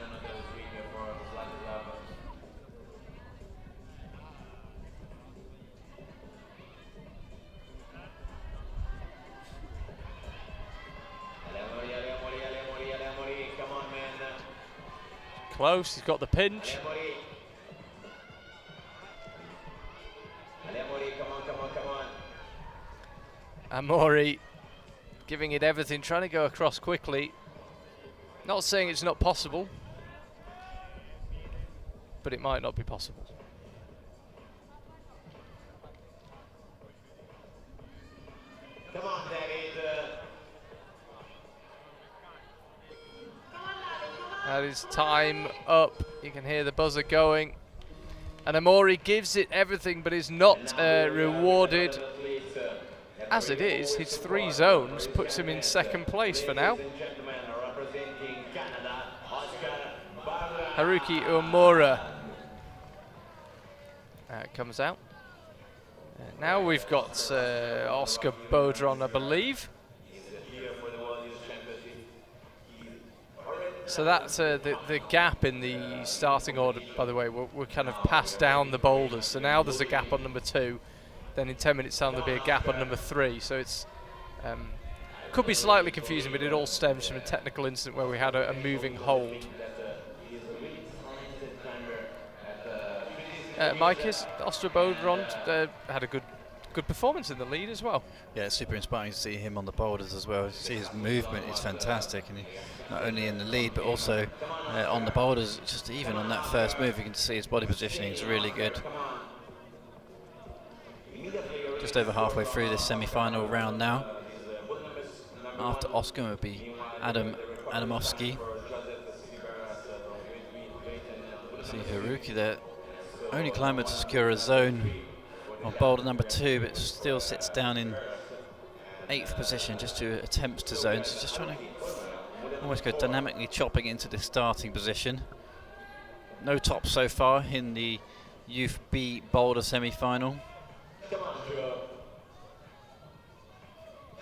another swing for Vladislav. close. He's got the pinch. Amori giving it everything, trying to go across quickly. Not saying it's not possible, but it might not be possible. Come on, David. That is time up. You can hear the buzzer going. And Amori gives it everything, but is not rewarded. As it is, his 3 zones puts him in second place for now. Haruki Umura comes out. Now we've got Oscar Boulder on, I believe. So that's the gap in the starting order, by the way. We're kind of passed down the boulders. So now there's a gap on number 2. Then in 10 minutes time there'll be a gap on number 3. So it's could be slightly confusing, but it all stems from a technical incident where we had a moving hold. Mike, is Oscar Boulder on? Had a good performance in the lead as well. Yeah, it's super inspiring to see him on the boulders as well. See his movement is fantastic, and he, not only in the lead but also on the boulders. Just even on that first move, you can see his body positioning is really good. Just over halfway through this semi-final round now. After Oscar would be Adamovsky. See Haruki there, only climber to secure a zone on boulder number 2, but still sits down in 8th position just to attempt to zone. So just trying to almost go dynamically chopping into the starting position. No top so far in the Youth B boulder semi-final. Come on, Joe.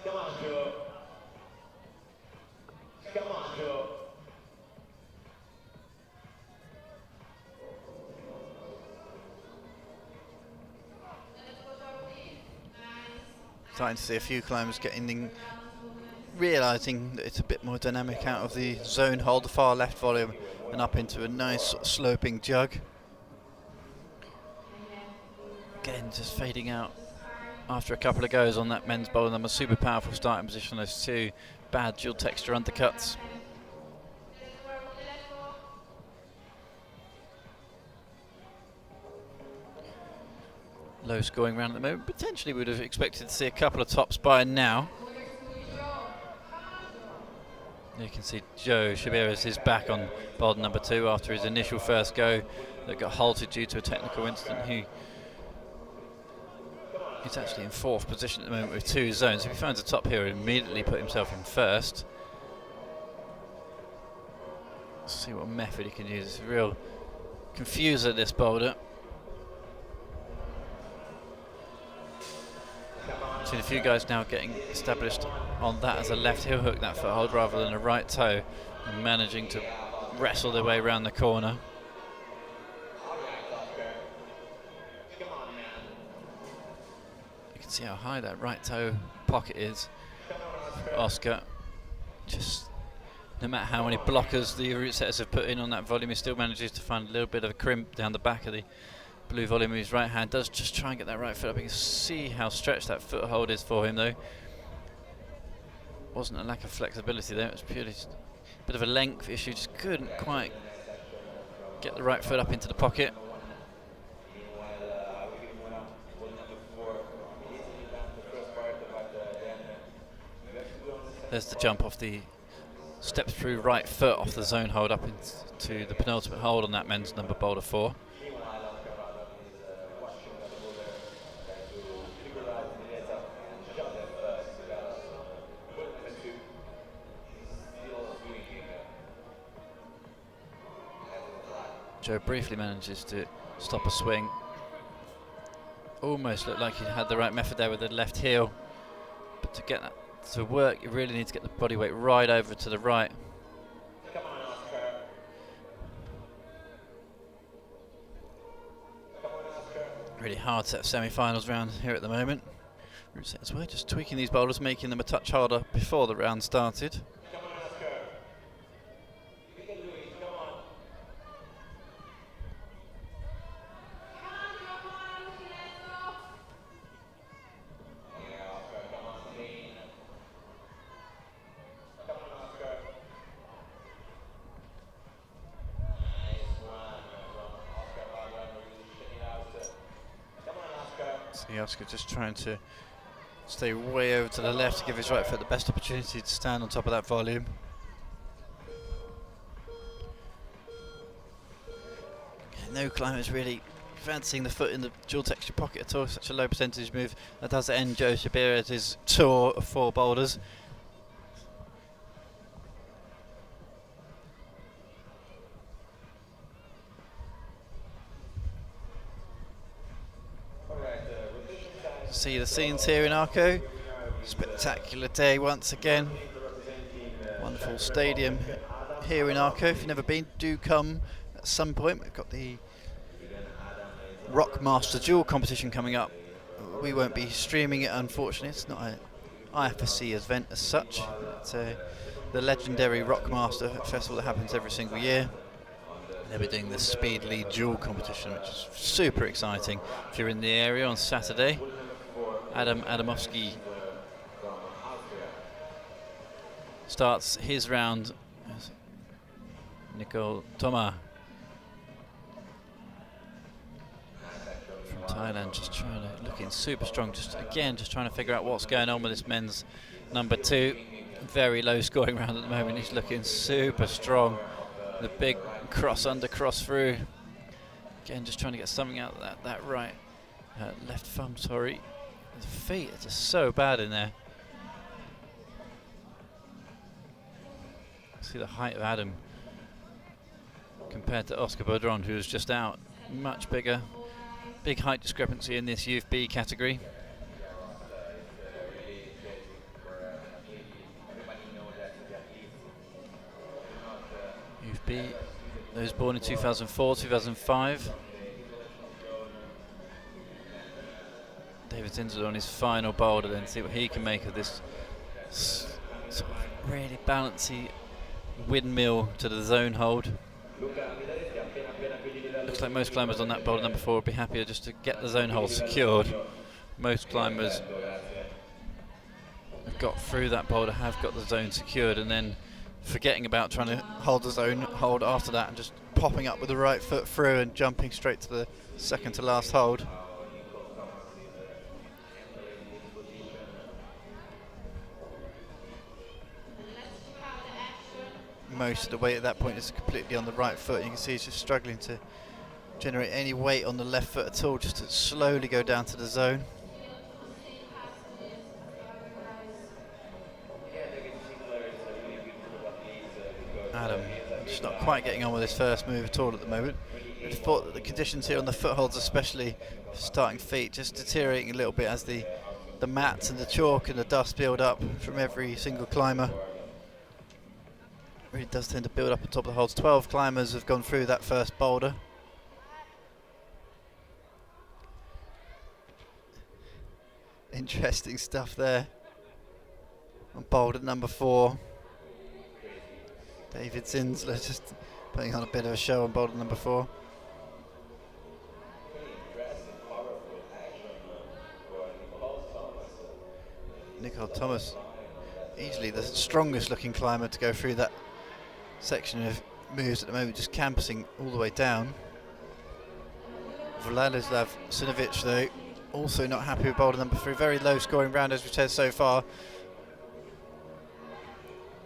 Come on, Joe. Come on, Joe. Starting to see a few climbers realising that it's a bit more dynamic out of the zone hold, the far left volume, and up into a nice sort of sloping jug. Again, just fading out after a couple of goes on that men's boulder number. Super powerful starting position, those 2 bad dual texture undercuts. Low scoring round at the moment. Potentially would have expected to see a couple of tops by now. You can see Joe Shabiris is back on boulder number 2 after his initial first go that got halted due to a technical incident. He's actually in 4th position at the moment with 2 zones. If he finds a top here, he'll immediately put himself in 1st. Let's see what method he can use. It's a real confuser, this boulder. Seen a few guys now getting established on that as a left heel hook, that foothold, rather than a right toe, and managing to wrestle their way around the corner. You can see how high that right toe pocket is for Oscar. Just no matter how many blockers the route setters have put in on that volume, he still manages to find a little bit of a crimp down the back of the blue volume of his right hand. Does just try and get that right foot up. You can see how stretched that foothold is for him though. Wasn't a lack of flexibility there, it was purely just a bit of a length issue, just couldn't quite get the right foot up into the pocket. There's the jump off the step through right foot off the zone hold up into the penultimate hold on that men's number boulder 4. Joe briefly manages to stop a swing. Almost looked like he had the right method there with the left heel. But to get that to work, you really need to get the body weight right over to the right. Come on, Oscar. Come on, Oscar. Really hard set of semi-finals round here at the moment. Route setters were just tweaking these boulders, making them a touch harder before the round started. Come on, Oscar. You can do it. Come on. See Oscar just trying to stay way over to the left to give his right foot the best opportunity to stand on top of that volume. No climbers really fancying the foot in the dual texture pocket at all. Such a low percentage move. That does end Joe Shabir's tour of 4 boulders. See the scenes here in Arco. Spectacular day once again. Wonderful stadium here in Arco. If you've never been, do come at some point. We've got the Rockmaster Duel competition coming up. We won't be streaming it, unfortunately. It's not an IFSC event as such. It's the legendary Rockmaster festival that happens every single year. They'll be doing the Speed Lead Duel competition, which is super exciting. If you're in the area on Saturday, Adam Adamowski starts his round. Nicole Toma from Thailand, just looking super strong. Just trying to figure out what's going on with this men's number 2. Very low scoring round at the moment. He's looking super strong. The big cross under, cross through. Again, just trying to get something out of that right left thumb. Sorry. The feet are just so bad in there. See the height of Adam compared to Oscar Baudron, who was just out. Much bigger. Big height discrepancy in this Youth B category. Youth B, those born in 2004, 2005. David Zinzel on his final boulder, then see what he can make of this sort of really balancy windmill to the zone hold. Looks like most climbers on that boulder number 4 would be happier just to get the zone hold secured. Most climbers have got through that boulder, have got the zone secured, and then forgetting about trying to hold the zone hold after that and just popping up with the right foot through and jumping straight to the second to last hold. Most of the weight at that point is completely on the right foot. You can see he's just struggling to generate any weight on the left foot at all, just to slowly go down to the zone. Adam just not quite getting on with his first move at all at the moment. I thought that the conditions here on the footholds, especially starting feet, just deteriorating a little bit as the mats and the chalk and the dust build up from every single climber. Really does tend to build up on top of the holds. 12 climbers have gone through that first boulder. Interesting stuff there on boulder number 4. David Zinsler just putting on a bit of a show on boulder number 4. Nicole Thomas, easily the strongest looking climber to go through that section of moves at the moment, just campusing all the way down. Vladislav Sinovic, though, also not happy with boulder number 3. Very low scoring round, as we've said so far.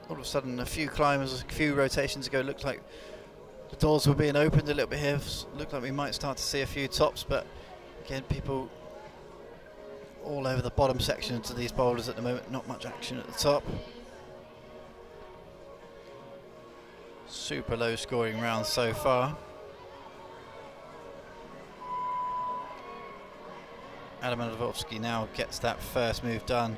All of a sudden, a few climbers, a few rotations ago, looked like the doors were being opened a little bit here. Looked like we might start to see a few tops, but again, people all over the bottom sections of these boulders at the moment. Not much action at the top. Super low scoring round so far. Adam Adamowski now gets that first move done.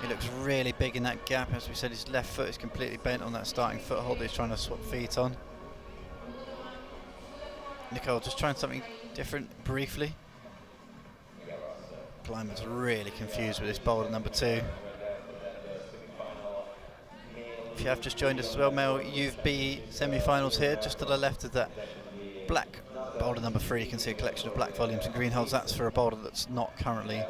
He looks really big in that gap. As we said, his left foot is completely bent on that starting foothold he's trying to swap feet on. Nicole just trying something different briefly. Climber's really confused with this boulder number 2. If you have just joined us as well, male Youth B semi-finals here, just to the left of that black boulder number 3, you can see a collection of black volumes and green holds. That's for a boulder that's not currently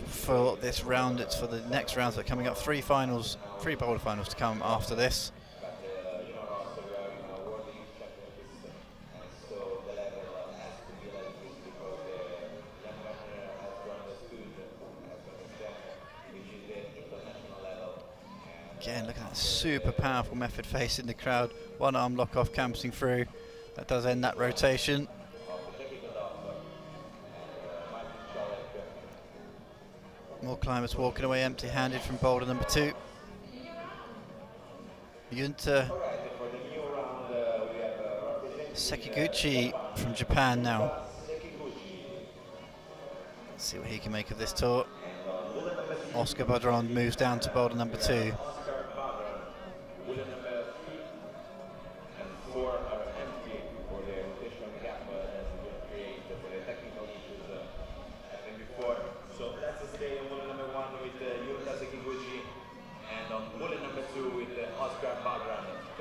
for this round, it's for the next rounds that are coming up. 3 boulder finals to come after this. Again, look at that super powerful method facing the crowd. One arm lock off, camping through. That does end that rotation. More climbers walking away empty-handed from boulder number 2. Yunta Sekiguchi from Japan now. Let's see what he can make of this tour. Oscar Badron moves down to boulder number 2.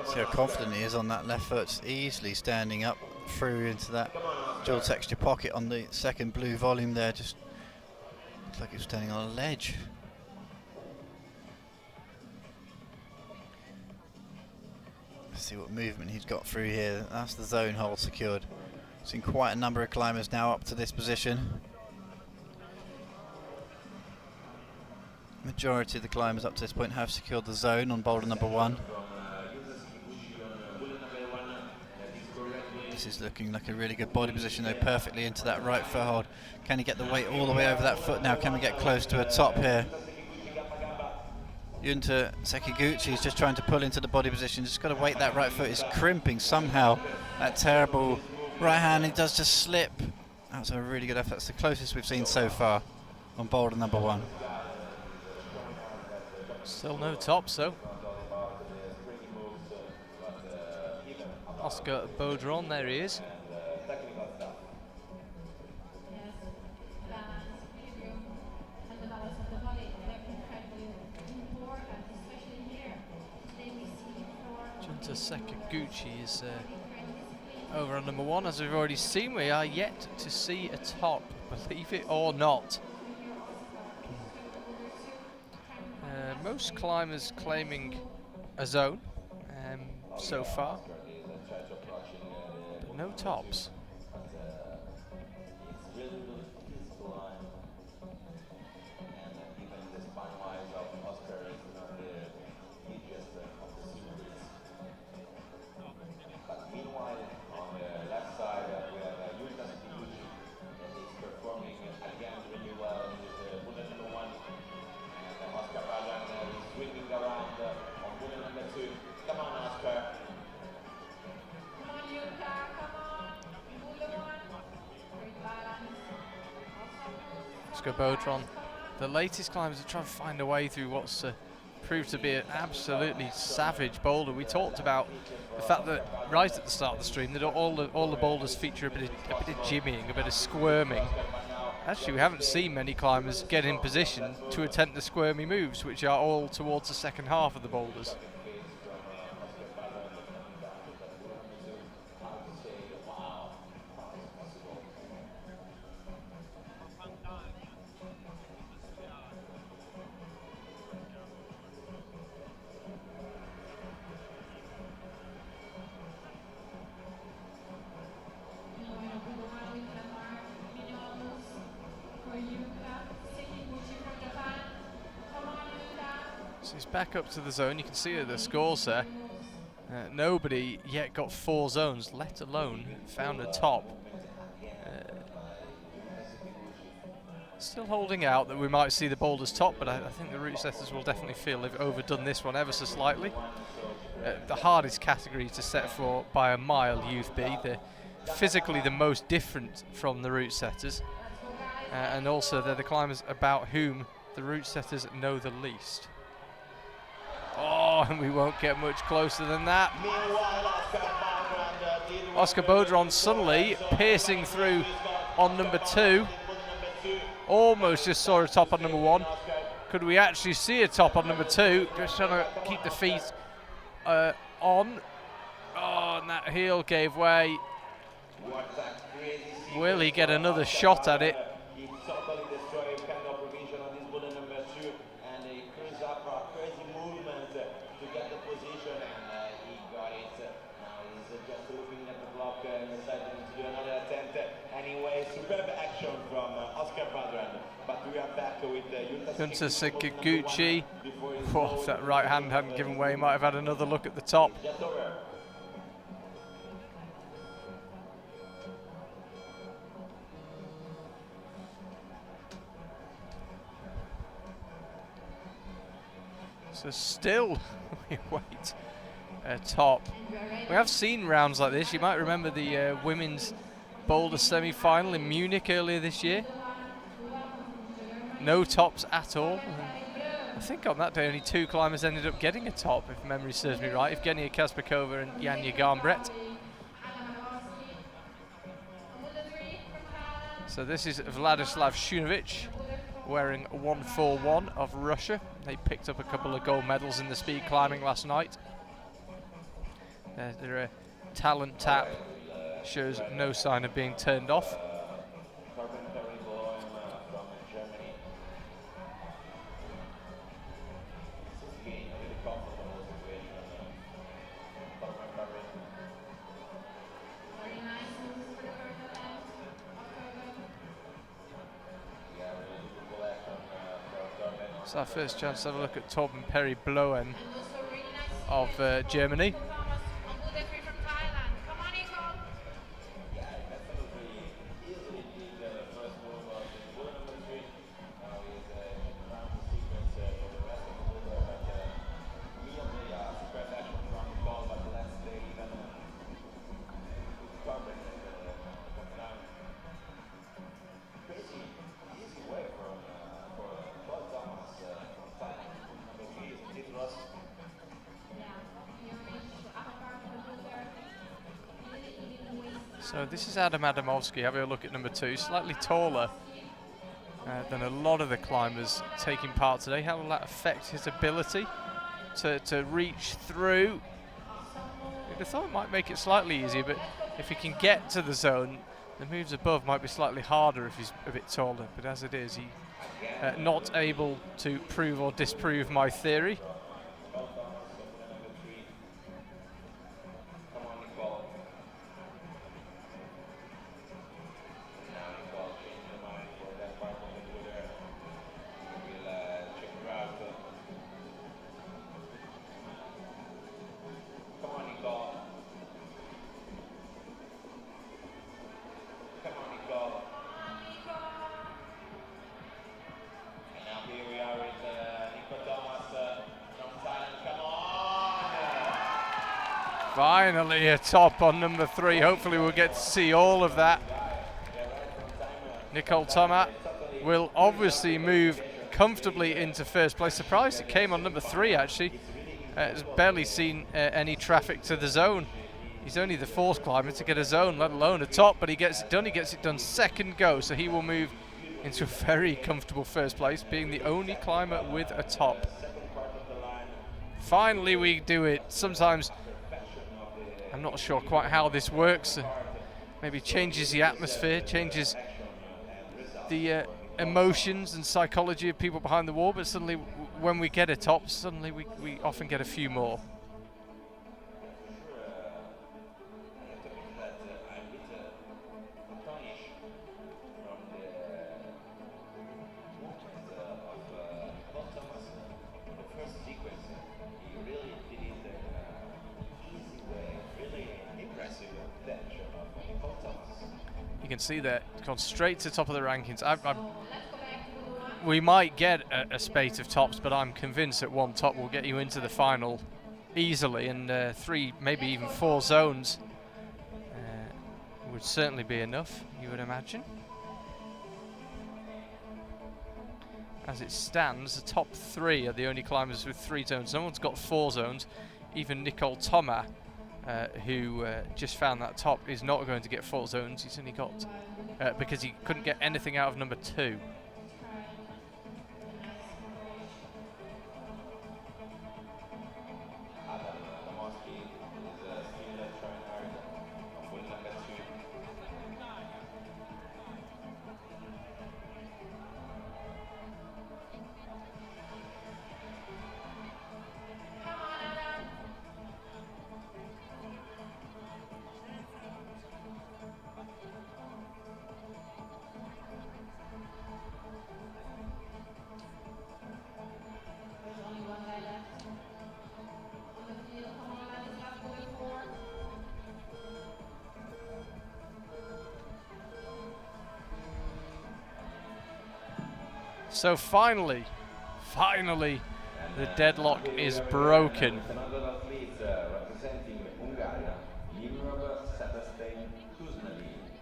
See how confident he is on that left foot, just easily standing up through into that dual texture pocket on the second blue volume there. Just looks like he was standing on a ledge. Let's see what movement he's got through here. That's the zone hold secured. Seen quite a number of climbers now up to this position. Majority of the climbers up to this point have secured the zone on boulder number 1. This is looking like a really good body position though, perfectly into that right foot hold. Can he get the weight all the way over that foot now? Can we get close to a top here? Yunta Sekiguchi is just trying to pull into the body position, just got to wait. That right foot is crimping somehow. That terrible right hand, he does just slip. That was a really good effort. That's the closest we've seen so far on boulder number 1. Still no tops though. Oscar Baudron, there he is. Junta Sekiguchi is over on number 1. As we've already seen, we are yet to see a top, believe it or not. Most climbers claiming a zone so far, but no tops. Oscar Baudron, the latest climbers are trying to find a way through what's proved to be an absolutely savage boulder. We talked about the fact that right at the start of the stream that all the boulders feature a bit of jimmying, a bit of squirming. Actually, we haven't seen many climbers get in position to attempt the squirmy moves, which are all towards the second half of the boulders. So he's back up to the zone. You can see the scores there. Nobody yet got 4 zones, let alone found a top. Still holding out that we might see the boulders top, but I think the route setters will definitely feel they've overdone this one ever so slightly. The hardest category to set for by a mile, Youth B. They're physically the most different from the route setters, and also they're the climbers about whom the route setters know the least. Oh, and we won't get much closer than that. Oscar Baudron suddenly piercing through on number 2. Almost just saw a top on number 1. Could we actually see a top on number 2? Just trying to keep the feet on. Oh, and that heel gave way. Will he get another shot at it? Junta Sekiguchi Whoa, if that right hand hadn't given way, he might have had another look at the top. So still, we wait. Top. We have seen rounds like this. You might remember the women's Boulder semi-final in Munich earlier this year. No tops at all. I think on that day only 2 climbers ended up getting a top, if memory serves me right. Evgenia Kaspakova and Janja Garnbret. So this is Vladislav Shunovic wearing 141 of Russia. They picked up a couple of gold medals in the speed climbing last night. Their talent tap shows no sign of being turned off. It's our first chance to have a look at Torben Perry Bloen of Germany. So this is Adam Adamovsky, having a look at number 2, slightly taller than a lot of the climbers taking part today. How will that affect his ability to reach through? I thought it might make it slightly easier, but if he can get to the zone, the moves above might be slightly harder if he's a bit taller. But as it is, he not able to prove or disprove my theory. Finally a top on number 3. Hopefully we'll get to see all of that. Nicole Thomas will obviously move comfortably into first place. Surprised it came on number 3 actually. Has barely seen any traffic to the zone. He's only the 4th climber to get a zone, let alone a top, but he gets it done. He gets it done second go, so he will move into a very comfortable first place, being the only climber with a top. Finally we do it. Sometimes I'm not sure quite how this works. Maybe changes the atmosphere, changes the emotions and psychology of people behind the wall, but suddenly when we get a top, suddenly we often get a few more. You can see that gone straight to the top of the rankings. We might get a spate of tops, but I'm convinced that 1 top will get you into the final easily, and 3, maybe even 4 zones would certainly be enough, you would imagine. As it stands, the top 3 are the only climbers with 3 zones. No one's got 4 zones. Even Nicole Thomas, who just found that top, is not going to get 4 zones. He's only got, because he couldn't get anything out of number 2. So finally, the deadlock is broken. Another athlete representing Hungary,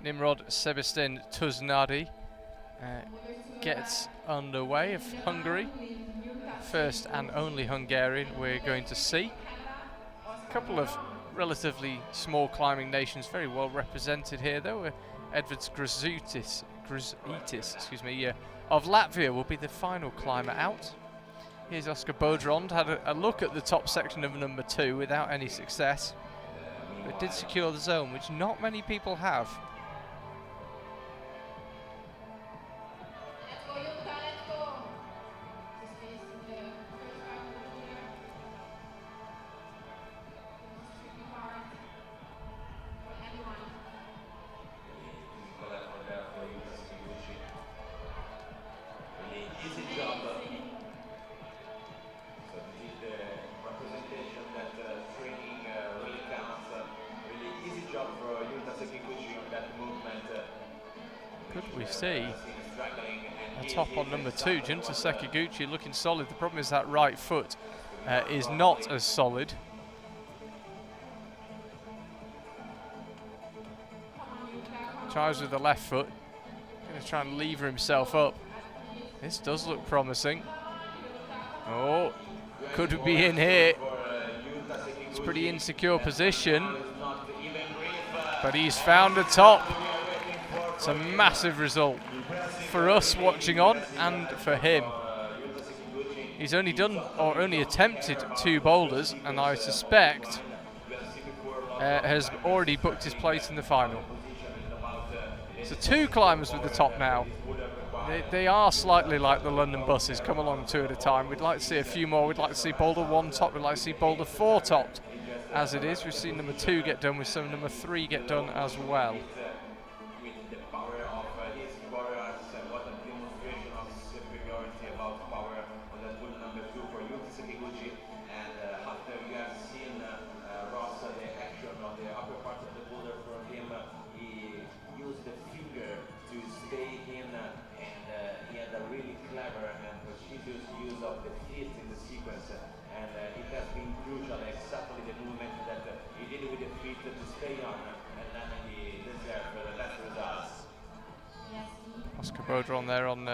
Nimrod Sebastien Tuznadi gets underway of Hungary. First and only Hungarian we're going to see. A couple of relatively small climbing nations very well represented here though. Edvards Grzuitis, of Latvia will be the final climber out. Here's Oscar Bodrond, had a look at the top section of number 2 without any success, but did secure the zone, which not many people have. Let's go, Yuka, let's go. This is the first part of the year. It's tricky part for everyone. Easy job. So this is the representation that training really counts. Really easy job for Yuta Sekiguchi on that movement. Could we see Struggling and a top on number 2, Junta Sekiguchi looking solid. The problem is that right foot is not as solid. Tries with the left foot, going to try and lever himself up. This does look promising. Oh, could be in here. It's a pretty insecure position, but he's found the top. It's a massive result for us watching on and for him. He's only done or only attempted 2 boulders, and I suspect has already booked his place in the final. So 2 climbers with the top now. They are slightly like the London buses, come along 2 at a time. We'd like to see a few more. We'd like to see Boulder 1 top. We'd like to see Boulder 4 topped as it is. We've seen number 2 get done. We've seen number 3 get done as well. with the power of his warriors, what a demonstration of superiority about power on that bull number 2 for Yuta Sekiguchi. And after you have seen Ross, the action on the upper part of the boulder from him, he used the finger to stay in, and he had a really clever and precious use of the feet in the sequence, and it has been crucial, exactly the movement that he did with the feet to stay on, and then he deserved the best results. Oscar Bodron there on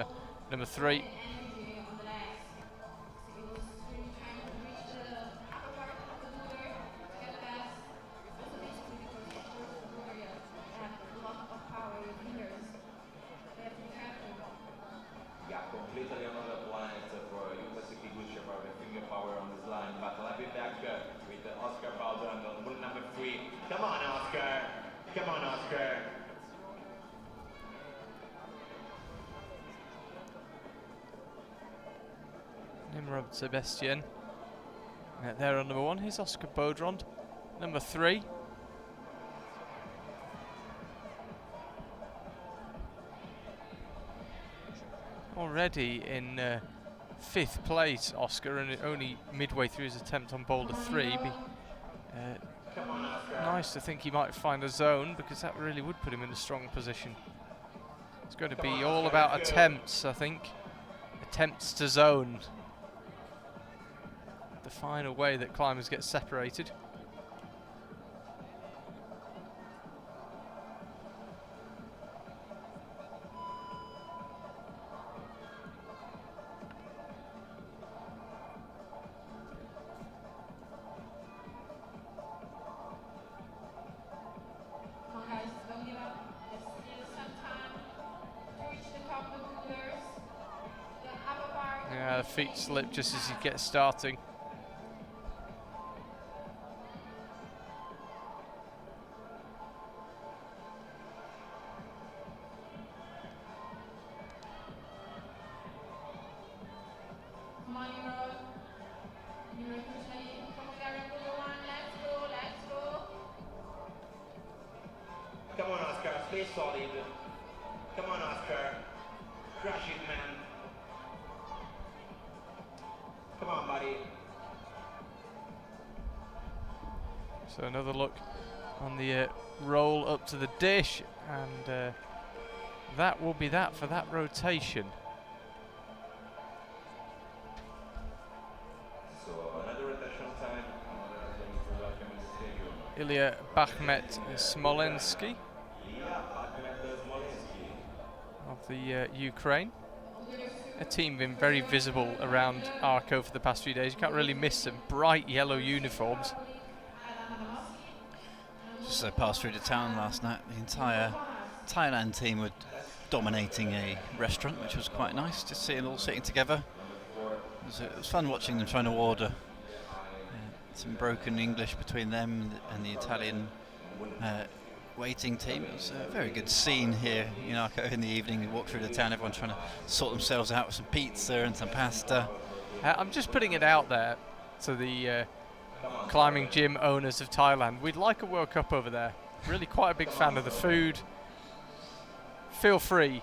number 3. Energy on the legs. So he was really trying to reach the upper part of the boulder to get past. Also basically because of course the warriors have a lot of power with fingers. They have to be careful. Yeah, completely another planet for Yuta Sekiguchi about the finger power on this line, but I'll be back with Oscar Baldwin on bull number 3. Come on, Oscar! Come on, Oscar! Nimrod Sebastien there on number 1. Here's Oscar Bodrond, number 3. Already in 5th place, Oscar, and only midway through his attempt on Boulder 3. Nice to think he might find a zone, because that really would put him in a strong position. It's going to be all about attempts, I think. Attempts to zone. The final way that climbers get separated. Come on guys, don't give up. There's still some time to reach the top of the boulders. The upper part. Yeah, the feet slip just as he gets starting. Come on, Nimrod. Nimrod Kushali from Hungarian Boulder 1. Let's go, let's go. Come on, Oscar, stay solid. Come on, Oscar. Crush it, man. Come on, buddy. So another look on the roll up to the dish, and that will be that for that rotation. Ilya Bakhmet Smolensky of the Ukraine. A team been very visible around Arco for the past few days. You can't really miss them. Bright yellow uniforms. Just as I passed through the town last night, the entire Thailand team were dominating a restaurant, which was quite nice to see them all sitting together. It was fun watching them trying to order. Some broken English between them and the Italian waiting team. It was a very good scene here in Arco in the evening. We walked through the town, everyone trying to sort themselves out with some pizza and some pasta. I'm just putting it out there to the climbing gym owners of Thailand. We'd like a World Cup over there. Really quite a big fan of the food. Feel free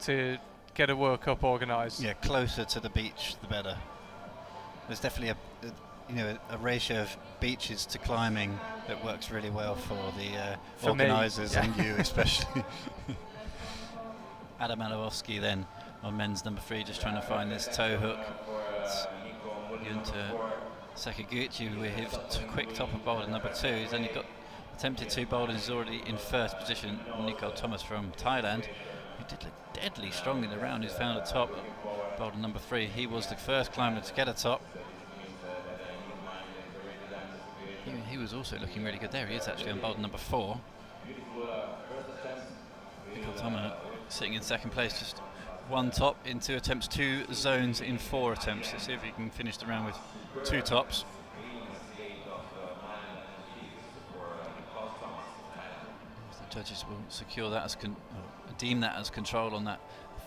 to get a World Cup organised. Yeah, closer to the beach the better. There's definitely a ratio of beaches to climbing that works really well for the organisers and you especially. Adam Malowski then on men's number 3, just trying to find this toe hook. Junta Sakaguchi with his quick top of boulder number 2. He's only got attempted 2 boulders. He's already in first position. Nico Thomas from Thailand, who did look deadly strong in the round, who's found a top. Boulder number 3. He was the first climber to get a top. He was also looking really good there. He is actually on boulder number 4. Nico Thomas sitting in second place, just 1 top in 2 attempts, 2 zones in 4 attempts. Let's see if he can finish the round with 2 tops. The judges will secure that as deem that as control on that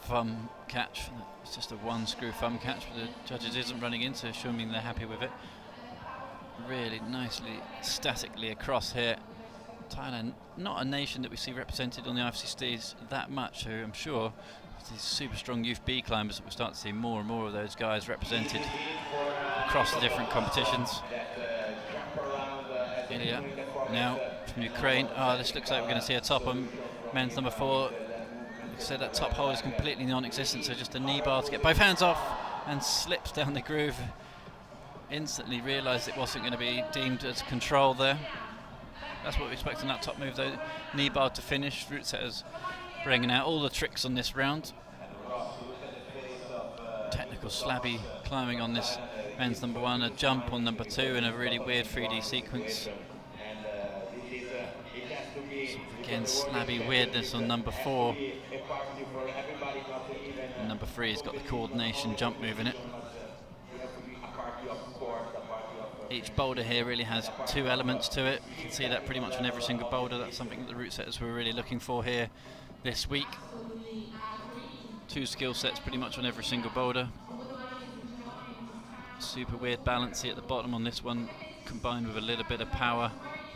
thumb catch. It's just a 1 screw thumb catch, but the judges isn't running into, assuming they're happy with it. Really nicely statically across here. Thailand, not a nation that we see represented on the IFSC stage that much, so I'm sure these super strong youth B climbers that we'll start to see more and more of those guys represented across the different competitions. Ilya now from Ukraine. This looks like we're going to see a top on men's number 4. Like I said, that top hole is completely non-existent, so just a knee bar to get both hands off and slips down the groove. Instantly realised it wasn't going to be deemed as control there. That's what we expect on that top move though. Knee bar to finish. Route setters bringing out all the tricks on this round. Technical slabby climbing on this men's number 1, a jump on number 2 in a really weird 3D sequence. Again, slabby weirdness on number 4. And number 3 has got the coordination jump move in it. Each boulder here really has 2 elements to it. You can see that pretty much on every single boulder. That's something that the route setters were really looking for here this week. 2 skill sets pretty much on every single boulder. Super weird balance here at the bottom on this one, combined with a little bit of power,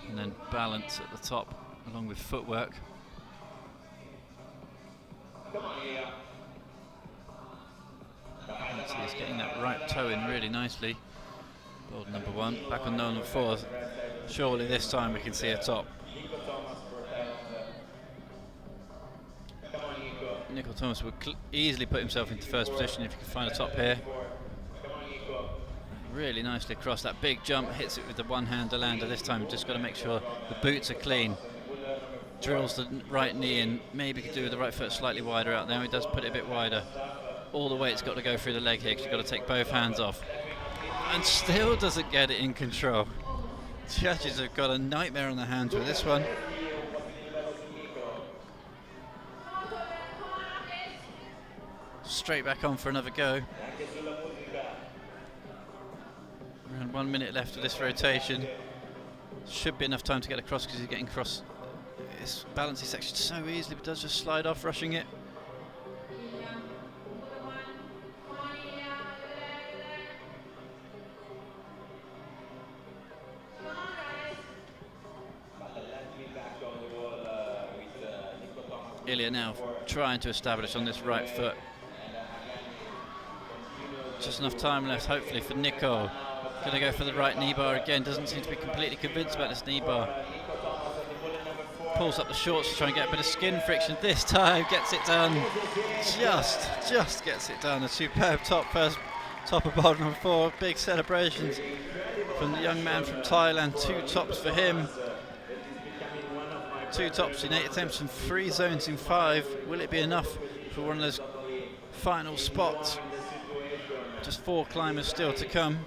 and then balance at the top along with footwork. So he's getting that right toe in really nicely. Boulder number 1, back on number 4. Surely this time we can see a top. Nico Thomas would easily put himself into first position if he could find a top here. Really nicely across that big jump, hits it with the one-hander lander this time. Just got to make sure the boots are clean. Drills the right knee in, maybe could do with the right foot slightly wider out there. He does put it a bit wider. All the weight's got to go through the leg here because you've got to take both hands off. And still doesn't get it in control. Judges have got a nightmare on their hands with this one. Straight back on for another go. Around 1 minute left of this rotation. Should be enough time to get across because he's getting across his balancing section so easily, but does just slide off, rushing it. Ilya now trying to establish on this right foot. Just enough time left, hopefully, for Nico. Going to go for the right knee bar again. Doesn't seem to be completely convinced about this knee bar. Pulls up the shorts to try and get a bit of skin friction. This time gets it done. Just gets it done. A superb top of boulder number 4. Big celebrations from the young man from Thailand. 2 tops for him. 2 tops in 8 attempts and 3 zones in 5. Will it be enough for one of those final spots? Just 4 climbers still to come.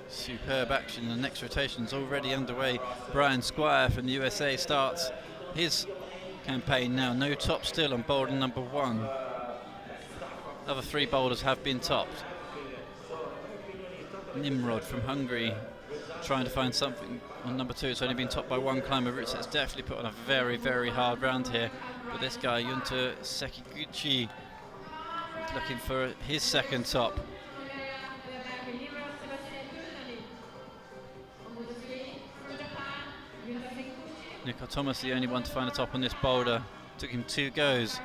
Superb action. The next rotation's already underway. Brian Squire from the USA starts his campaign now. No top still on boulder number 1. Other 3 boulders have been topped. Nimrod from Hungary trying to find something on number 2. It's only been topped by 1 climber. It's definitely put on a very, very hard round here. But this guy, Junta Sekiguchi, looking for his second top. Nico Thomas, the only one to find a top on this boulder. Took him 2 goes.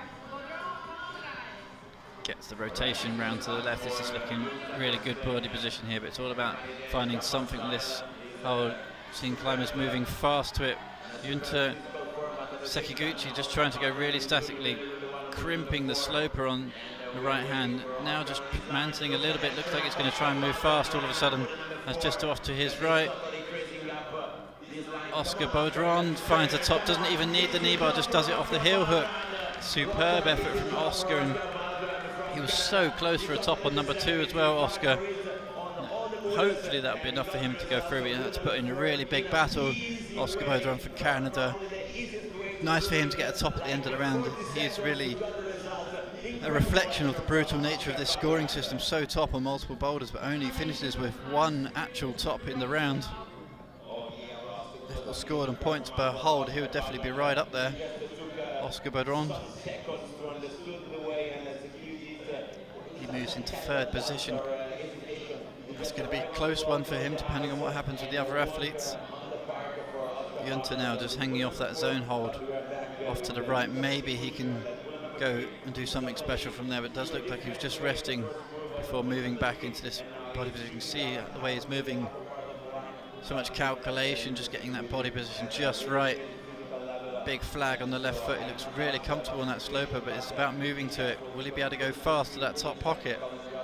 Gets the rotation round to the left. This is looking really good body position here, but it's all about finding something on this hole. Seeing climbers moving fast to it. Junta Sekiguchi just trying to go really statically, crimping the sloper on the right hand. Now just mantling a little bit. Looks like it's going to try and move fast all of a sudden. That's just off to his right. Oscar Baudron finds a top, doesn't even need the knee bar, just does it off the heel hook. Superb effort from Oscar, and he was so close for a top on number 2 as well, Oscar. Hopefully that'll be enough for him to go through. He had to put in a really big battle. Oscar Baudron from Canada. Nice for him to get a top at the end of the round. He's really a reflection of the brutal nature of this scoring system. So top on multiple boulders, but only finishes with 1 actual top in the round. If it was scored on points per hold, he would definitely be right up there. Oscar Baudron. He moves into 3rd position. It's going to be a close one for him, depending on what happens with the other athletes. Junta now just hanging off that zone hold, off to the right. Maybe he can go and do something special from there, but it does look like he was just resting before moving back into this body position. You can see the way he's moving. So much calculation, just getting that body position just right. Big flag on the left foot. He looks really comfortable on that sloper, but it's about moving to it. Will he be able to go fast to that top pocket?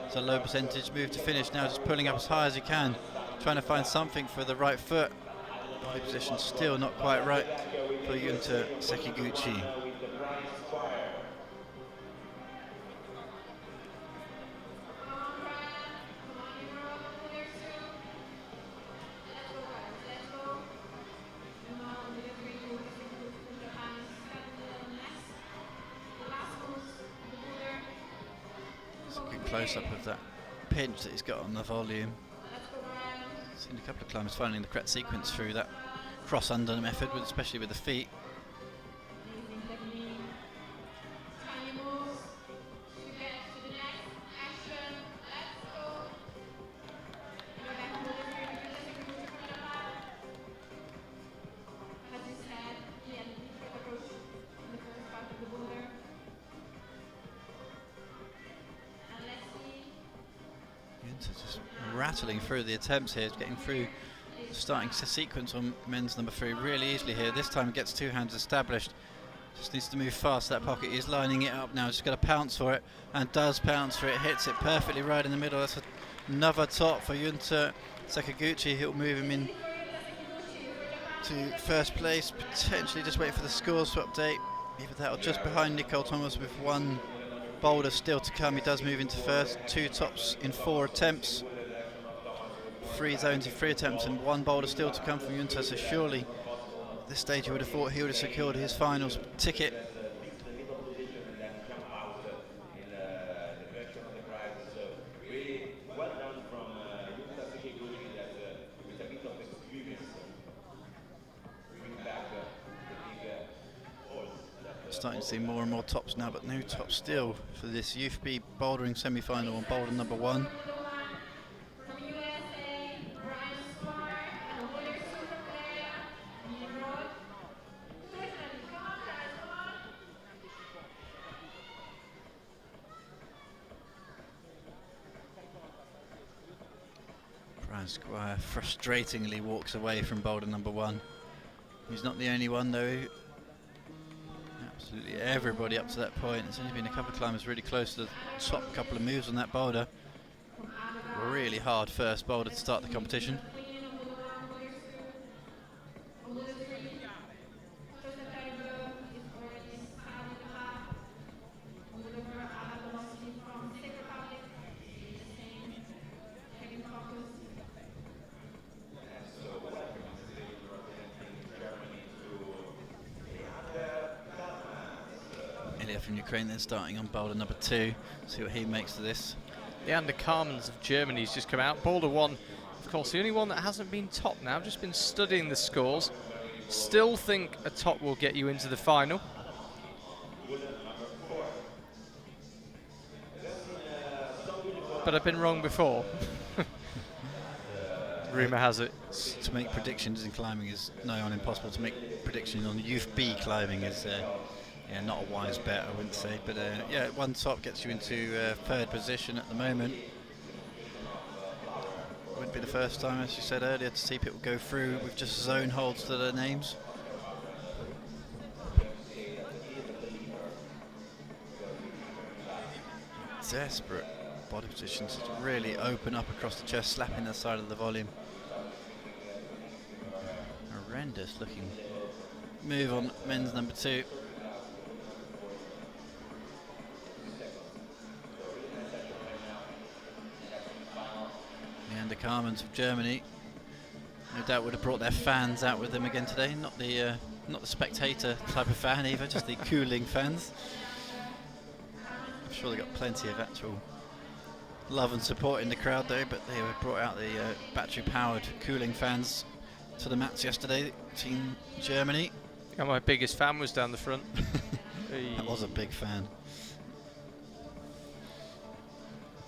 It's a low percentage move to finish now, just pulling up as high as he can, trying to find something for the right foot. Body position still not quite right for Junta Sekiguchi. Close up of that pinch that he's got on the volume. Seen a couple of climbers finding the correct sequence through that cross under method, especially with the feet. Just rattling through the attempts here, getting through the starting sequence on men's number 3 really easily here. This time he gets 2 hands established, just needs to move fast. That pocket, he's lining it up now, just got to pounce for it, and does pounce for it, hits it perfectly right in the middle. That's another top for Junta Sekiguchi. He'll move him in to 1st place, potentially just waiting for the scores to update. Either that or just behind Nicole Thomas with 1 boulder still to come. He does move into 1st, 2 tops in 4 attempts, 3 zones in 3 attempts, and 1 boulder still to come from Junta. So surely at this stage you would have thought he would have secured his finals ticket. Starting to see more and more tops now, but no top still for this Youth B bouldering semi-final on boulder number 1. Brian Squire frustratingly walks away from boulder number 1. He's not the only one though. Absolutely everybody up to that point. There's only been a couple of climbers really close to the top couple of moves on that boulder. Really hard first boulder to start the competition. Ilya from Ukraine then starting on boulder number 2. See what he makes of this. Leander Carmens of Germany's just come out. Boulder 1, of course, the only one that hasn't been top now. I've just been studying the scores. Still think a top will get you into the final. But I've been wrong before. Rumour has it. To make predictions in climbing is nigh on impossible. To make predictions on Youth B climbing is not a wise bet, I wouldn't say. But yeah, one top gets you into 3rd position at the moment. Wouldn't be the first time, as you said earlier, to see people go through with just zone holds to their names. Desperate body positions to really open up across the chest, slapping the side of the volume. Horrendous looking move on men's number 2. Leander Carmens of Germany, no doubt would have brought their fans out with them again today. Not the spectator type of fan either, just the cooling fans. I'm sure they got plenty of actual love and support in the crowd though, but they brought out the battery-powered cooling fans to the mats yesterday. Team Germany. And my biggest fan was down the front. That was a big fan.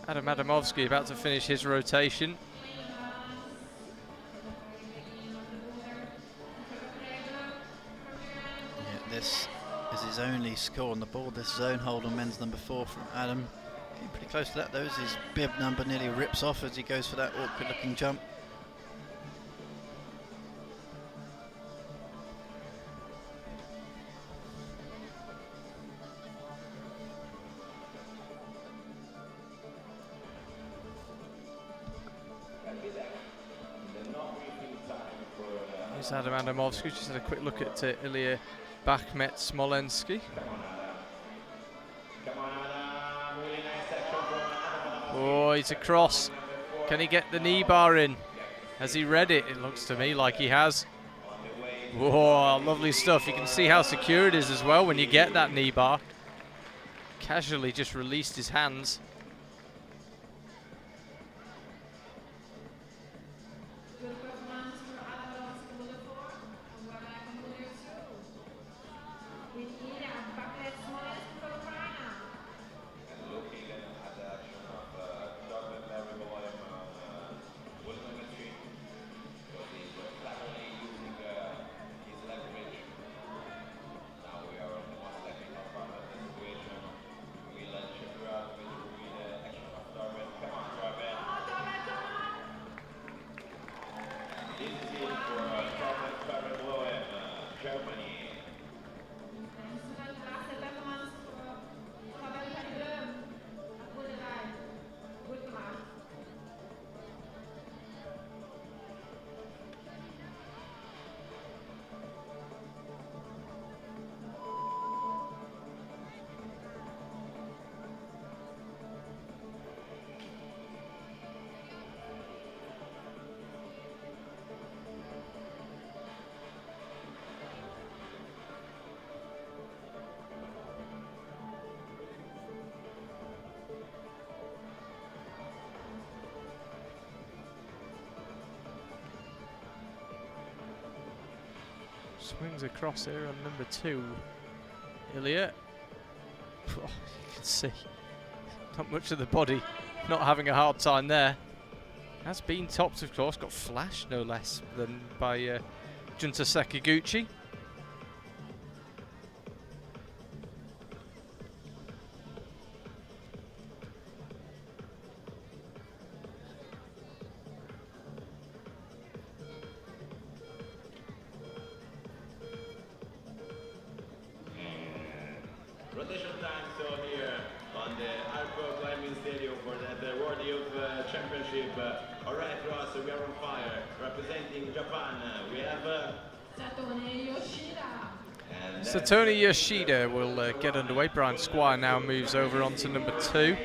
Adam Adamovsky about to finish his rotation. Yeah, this is his only score on the board. This zone hold on men's number 4 from Adam. Getting pretty close to that though, as his bib number nearly rips off as he goes for that awkward looking jump. Here's Adam Adamovsky. Just had a quick look at Ilya Bakhmet Smolensky. Oh, he's across. Can he get the knee bar in? Has he read it? It looks to me like he has. Whoa, lovely stuff. You can see how secure it is as well when you get that knee bar. Casually just released his hands. Swings across here on number 2. Ilya. Oh, you can see not much of the body, not having a hard time there. Has been topped, of course, got flashed no less than by Junta Sekiguchi. Rotation time, so here on the Arco climbing stadium for the World Youth Championship. Alright, Ross, we are on fire. Representing Japan, we have Satone Yoshida. Satone Yoshida will get underway. Brian Squire now moves over onto number 2.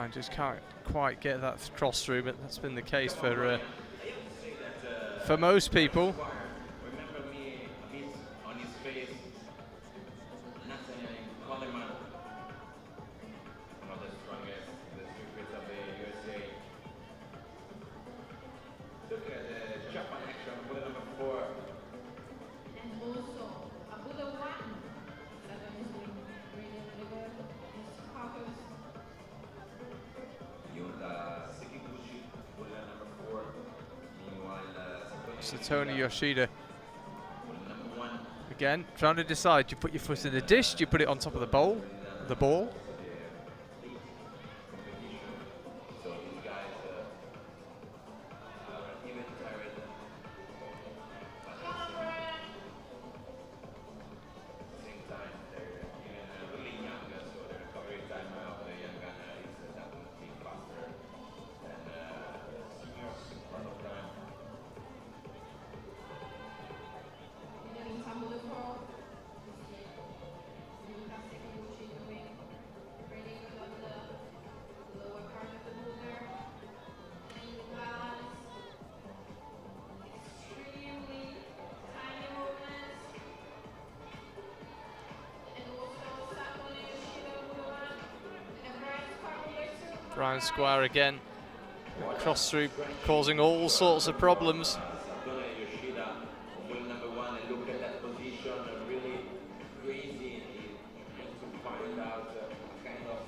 Brian just can't quite get that cross through, but that's been the case for most people. Remember me a bit on his face. Nathan Coleman, one of the strongest street of the USA. Look at the Japan action, bullet number 4. And also, a Buddha 1 that is doing really, really good. Is Arco. Yuta Sekiguchi, bullet number 4. Meanwhile, Satoshi Yoshida bullet number 1. again trying to decide: do you put your foot in the dish? Do you put it on top of the ball? The ball. So these guys are even tired. But at the same time, they're even really young, so the recovery time of the young gunner is definitely faster than the seniors part of time. In Buddha 4. Yuta Sekiguchi doing really good on the lower part of the boulder. And you have extremely tiny movements. And also Satoshi Yoshida Buddha 1. And Brian Squire Buddha 2. Brian Squire again. Cross through, causing all sorts of problems. Satoshi Yoshida, bullet number 1, and look at that position, really crazy. Trying to find out a kind of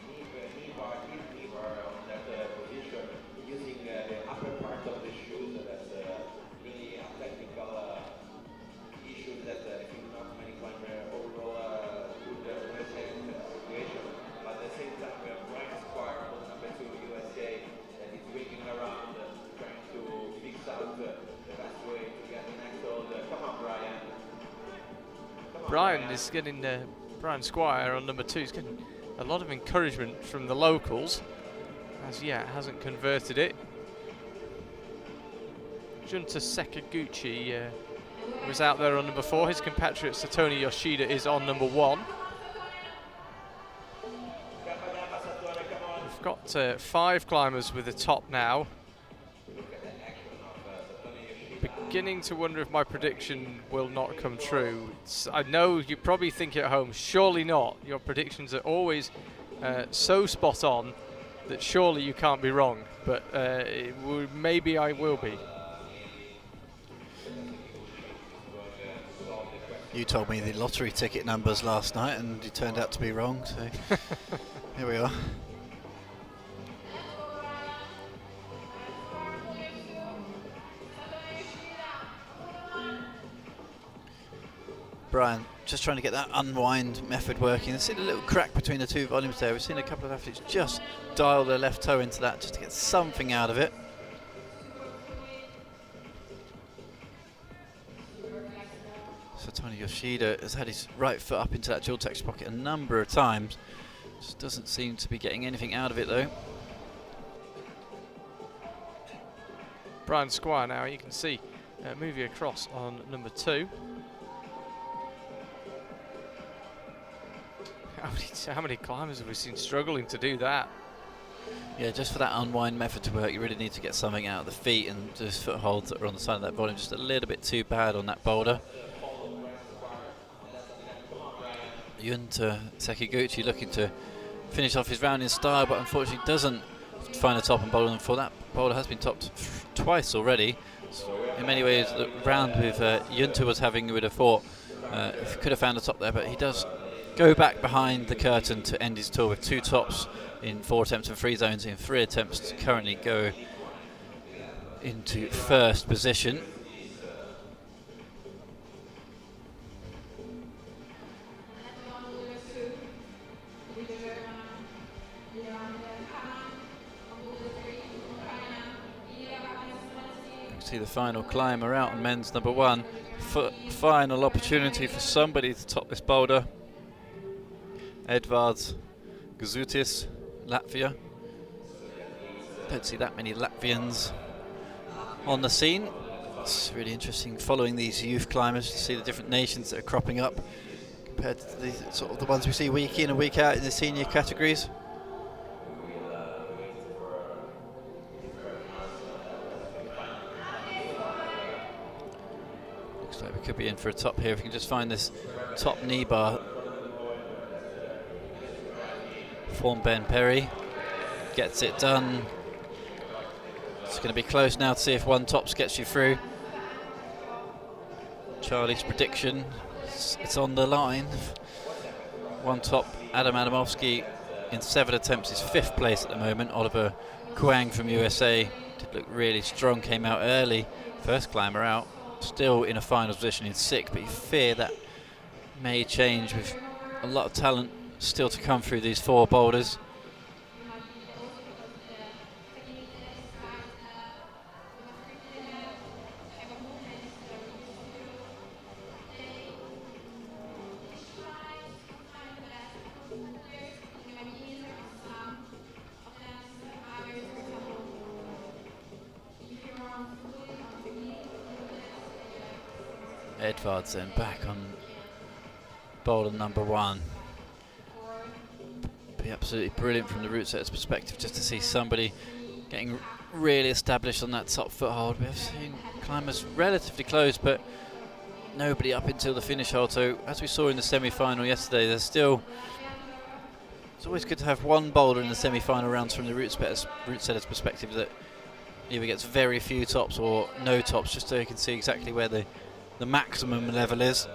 knee bar on that position, using the upper part of the shoes. That's really a technical issue that I think not many climbers overall would understand the situation. But at the same time, we have Brian Squire, bullet number 2 USA, that is winging around, trying to fix out the best way to get the next hold. Come on, Brian. Come on, Brian is getting Brian Squire on number 2 is getting a lot of encouragement from the locals. As yet hasn't converted it. Junta Sekiguchi was out there on number 4. His compatriot Satoshi Yoshida is on number 1. We've got 5 climbers with the top now. Beginning to wonder if my prediction will not come true. I know you probably think at home, surely not. Your predictions are always so spot on that surely you can't be wrong. But maybe I will be. You told me the lottery ticket numbers last night and you turned out to be wrong, so here we are. Brian, just trying to get that unwind method working. There's seen a little crack between the two volumes there. We've seen a couple of athletes just dial their left toe into that just to get something out of it. Satoshi Yoshida has had his right foot up into that dual texture pocket a number of times. Just doesn't seem to be getting anything out of it though. Brian Squire now, you can see moving across on number 2. How many climbers have we seen struggling to do that? Yeah, just for that unwind method to work, you really need to get something out of the feet, and those footholds that are on the side of that volume just a little bit too bad on that boulder. Junta Sekiguchi looking to finish off his round in style, but unfortunately doesn't find a top on boulder. And for that boulder has been topped twice already. So in many ways, the round with Junta was having, you would have thought, could have found a top there, but he does go back behind the curtain to end his tour with 2 tops in 4 attempts and 3 zones in 3 attempts to currently go into first position. See the final climber out on men's number 1. Final opportunity for somebody to top this boulder. Edvards Gazutis, Latvia. Don't see that many Latvians on the scene. It's really interesting following these youth climbers to see the different nations that are cropping up compared to the sort of the ones we see week in and week out in the senior categories. Looks like we could be in for a top here if we can just find this top knee bar. Form Ben Perry gets it done. It's going to be close now to see if one tops gets you through. Charlie's prediction, it's on the line. One top, Adam Adamovsky in 7 attempts is 5th place at the moment. Oliver Kuang from USA did look really strong, came out early, first climber out, still in a final position in 6th, but you fear that may change with a lot of talent still to come through these 4 boulders. Edvards then back on boulder number 1. Be absolutely brilliant from the route setter's perspective just to see somebody getting really established on that top foothold. We have seen climbers relatively close, but nobody up until the finish hold. So as we saw in the semi-final yesterday, it's always good to have one boulder in the semi-final rounds from the route setter's perspective that either gets very few tops or no tops, just so you can see exactly where the maximum level is.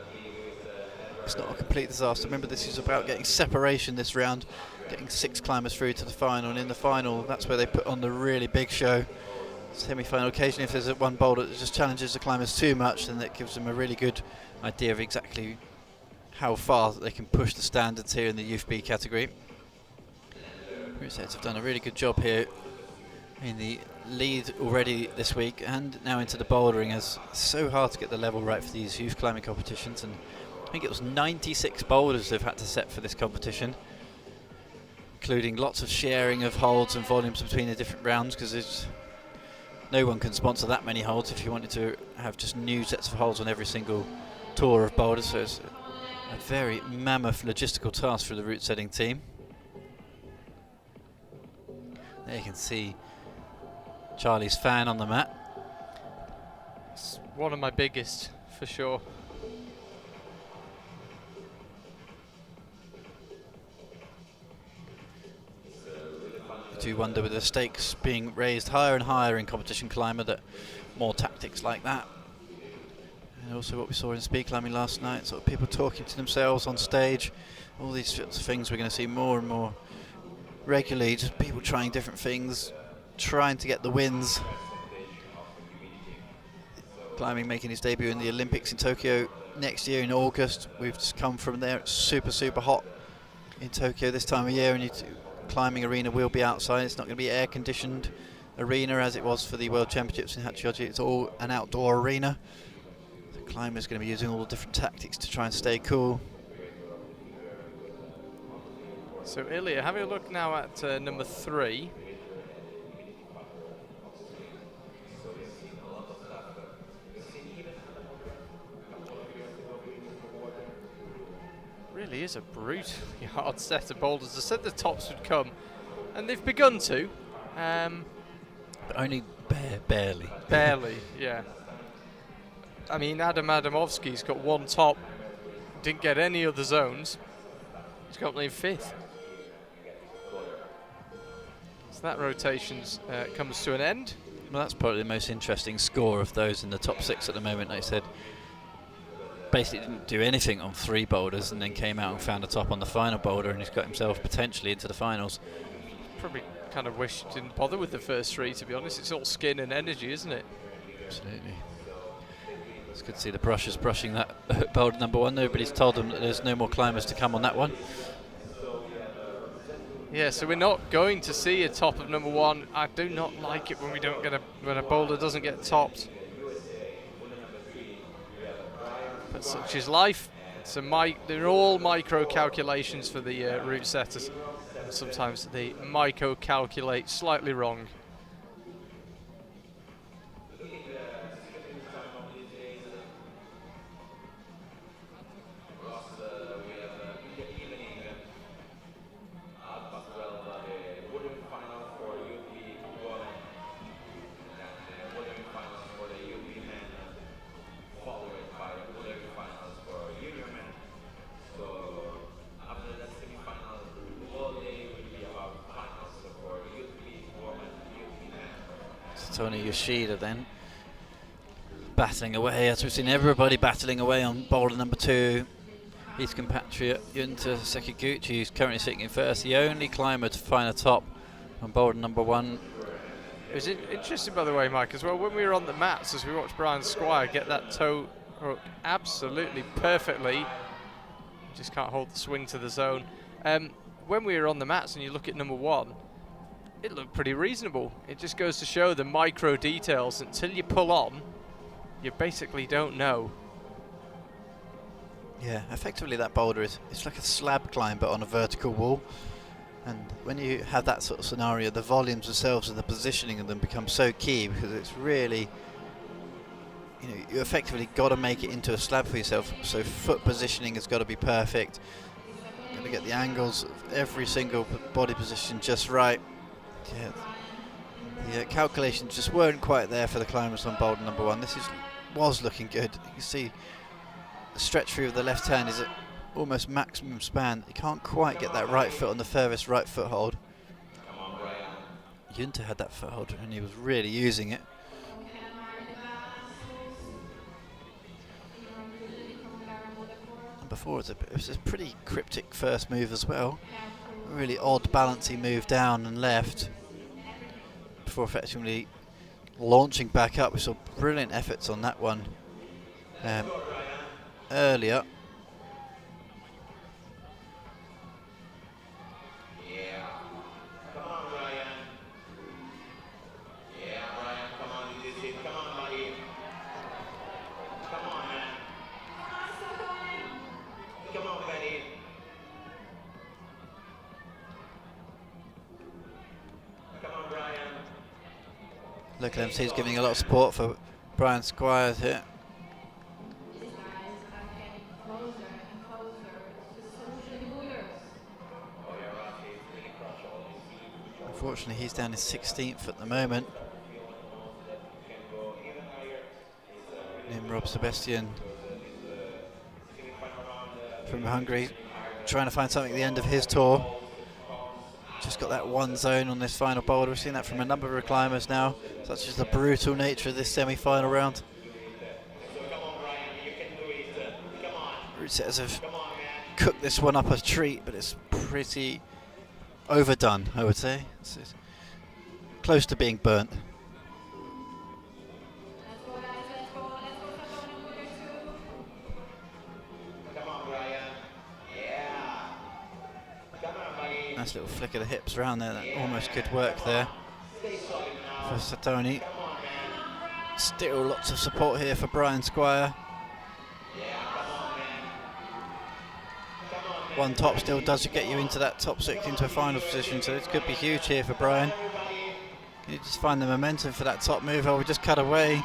It's not a complete disaster. Remember, this is about getting separation this round, getting 6 climbers through to the final, and in the final that's where they put on the really big show. Semi-final, occasionally if there's one boulder that just challenges the climbers too much, then that gives them a really good idea of exactly how far they can push the standards here in the Youth B category. Route setters have done a really good job here in the lead already this week and now into the bouldering, as it's so hard to get the level right for these youth climbing competitions, and I think it was 96 boulders they've had to set for this competition, including lots of sharing of holds and volumes between the different rounds, because no one can sponsor that many holds if you wanted to have just new sets of holds on every single tour of boulders, so it's a very mammoth logistical task for the route setting team. There you can see Charlie's fan on the mat. It's one of my biggest, for sure. I do wonder, with the stakes being raised higher and higher in competition climber, that more tactics like that, and also what we saw in speed climbing last night, sort of people talking to themselves on stage, all these sorts of things we're going to see more and more regularly, just people trying different things, trying to get the wins. Climbing making his debut in the Olympics in Tokyo next year in August. We've just come from there. It's super hot in Tokyo this time of year, and climbing arena will be outside. It's not going to be air conditioned arena as it was for the World Championships in Hachioji. It's all an outdoor arena. The climber's going to be using all the different tactics to try and stay cool. So Ilya, having a look now at number 3. Really is a brutally hard set of boulders. I said the tops would come, and they've begun to. But only barely. Barely, yeah. I mean, Adam Adamovsky's got 1 top, didn't get any other zones. He's got in 5th. So that rotation comes to an end. Well, that's probably the most interesting score of those in the top 6 at the moment. Like I said, basically didn't do anything on 3 boulders and then came out and found a top on the final boulder, and he's got himself potentially into the finals. Probably kind of wish he didn't bother with the first 3, to be honest. It's all skin and energy, isn't it? Absolutely. It's good to see the brushers brushing that boulder number 1. Nobody's told them that there's no more climbers to come on that one. Yeah, so we're not going to see a top of number 1. I do not like it when we don't get when a boulder doesn't get topped. But such is life. They're all micro calculations for the route setters. And sometimes they micro calculate slightly wrong. Tony Yoshida then battling away, as we've seen everybody battling away on boulder number 2. His compatriot Yunta Sekiguchi, who's currently sitting in first, the only climber to find a top on boulder number 1. It was interesting, by the way, Mike, as well, when we were on the mats, as we watched Brian Squire get that toe hook absolutely perfectly. Just can't hold the swing to the zone. When we were on the mats and you look at number 1, it looked pretty reasonable. It just goes to show the micro details. Until you pull on, you basically don't know. Yeah, effectively that boulder it's like a slab climb but on a vertical wall. And when you have that sort of scenario, the volumes themselves and the positioning of them become so key, because it's really, you know, you effectively got to make it into a slab for yourself. So foot positioning has got to be perfect. Got to get the angles of every single body position just right. Yeah, the calculations just weren't quite there for the climbers on boulder number 1. This was looking good. You can see the stretch through of the left hand is at almost maximum span. You can't quite get that right foot on the furthest right foothold. Yunta had that foothold and he was really using it. And before it was a pretty cryptic first move as well. A really odd balancing move down and left before effectively launching back up. We saw brilliant efforts on that one earlier. Local MC is giving a lot of support for Brian Squires here. Unfortunately, he's down in 16th at the moment. Rob Sebastian from Hungary, trying to find something at the end of his tour. Just got that one zone on this final boulder. We've seen that from a number of climbers now, such as the brutal nature of this semi-final round. Route setters have cooked this one up a treat, but it's pretty overdone, I would say. It's close to being burnt. Nice little flick of the hips around there, that almost could work there for Satoni. Still lots of support here for Brian Squire. One top still does get you into that top 6, into a final position, so it could be huge here for Brian. Can you just find the momentum for that top move? Oh, we just cut away.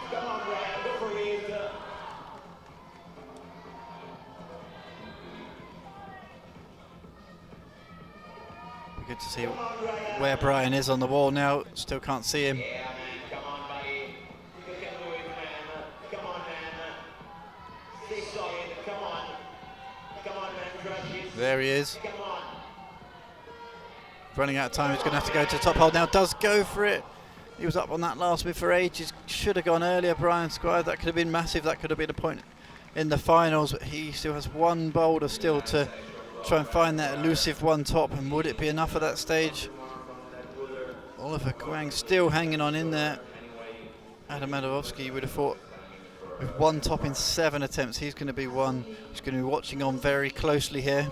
Good to see where Brian is on the wall now. Still can't see him. There he is. Running out of time, he's going to have to go to the top hold now. Does go for it. He was up on that last move for ages. Should have gone earlier, Brian Squire. That could have been massive. That could have been a point in the finals. But he still has one boulder still to try and find that elusive one top. And would it be enough at that stage? Oliver Kwang still hanging on in there. Adam Adamowski, you would have thought, with one top in 7 attempts, he's going to be one who's going to be watching on very closely here.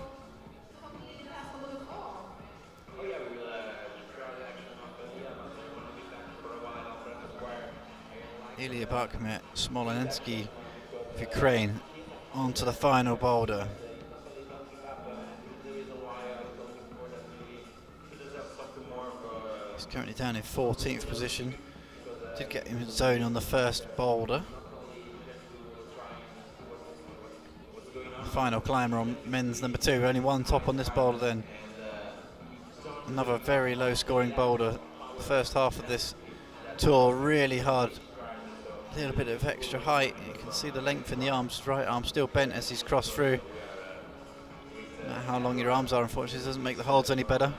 Ilya Bakhmet, Smolenensky of Ukraine onto the final boulder. He's currently down in 14th position. Did get him in zone on the first boulder. The final climber on men's number 2. Only one top on this boulder then. Another very low scoring boulder. The first half of this tour really hard. A little bit of extra height. You can see the length in the arms. Right arm still bent as he's crossed through. No matter how long your arms are, unfortunately, it doesn't make the holds any better.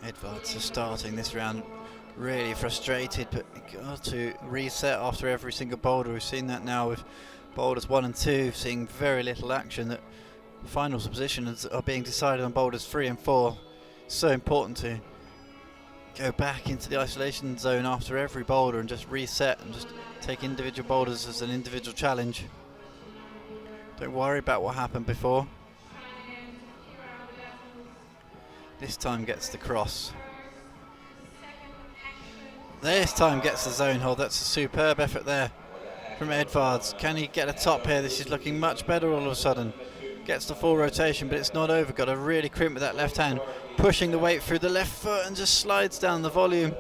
Edwards is starting this round really frustrated, but got to reset after every single boulder. We've seen that now with boulders 1 and 2, seeing very little action. That finals positions are being decided on boulders 3 and 4. So important to go back into the isolation zone after every boulder and just reset and just take individual boulders as an individual challenge. Don't worry about what happened before. This time gets the cross. This time gets the zone hold. That's a superb effort there from Edwards. Can he get a top here? This is looking much better all of a sudden. Gets the full rotation, but it's not over. Got to really crimp with that left hand. Pushing the weight through the left foot and just slides down the volume.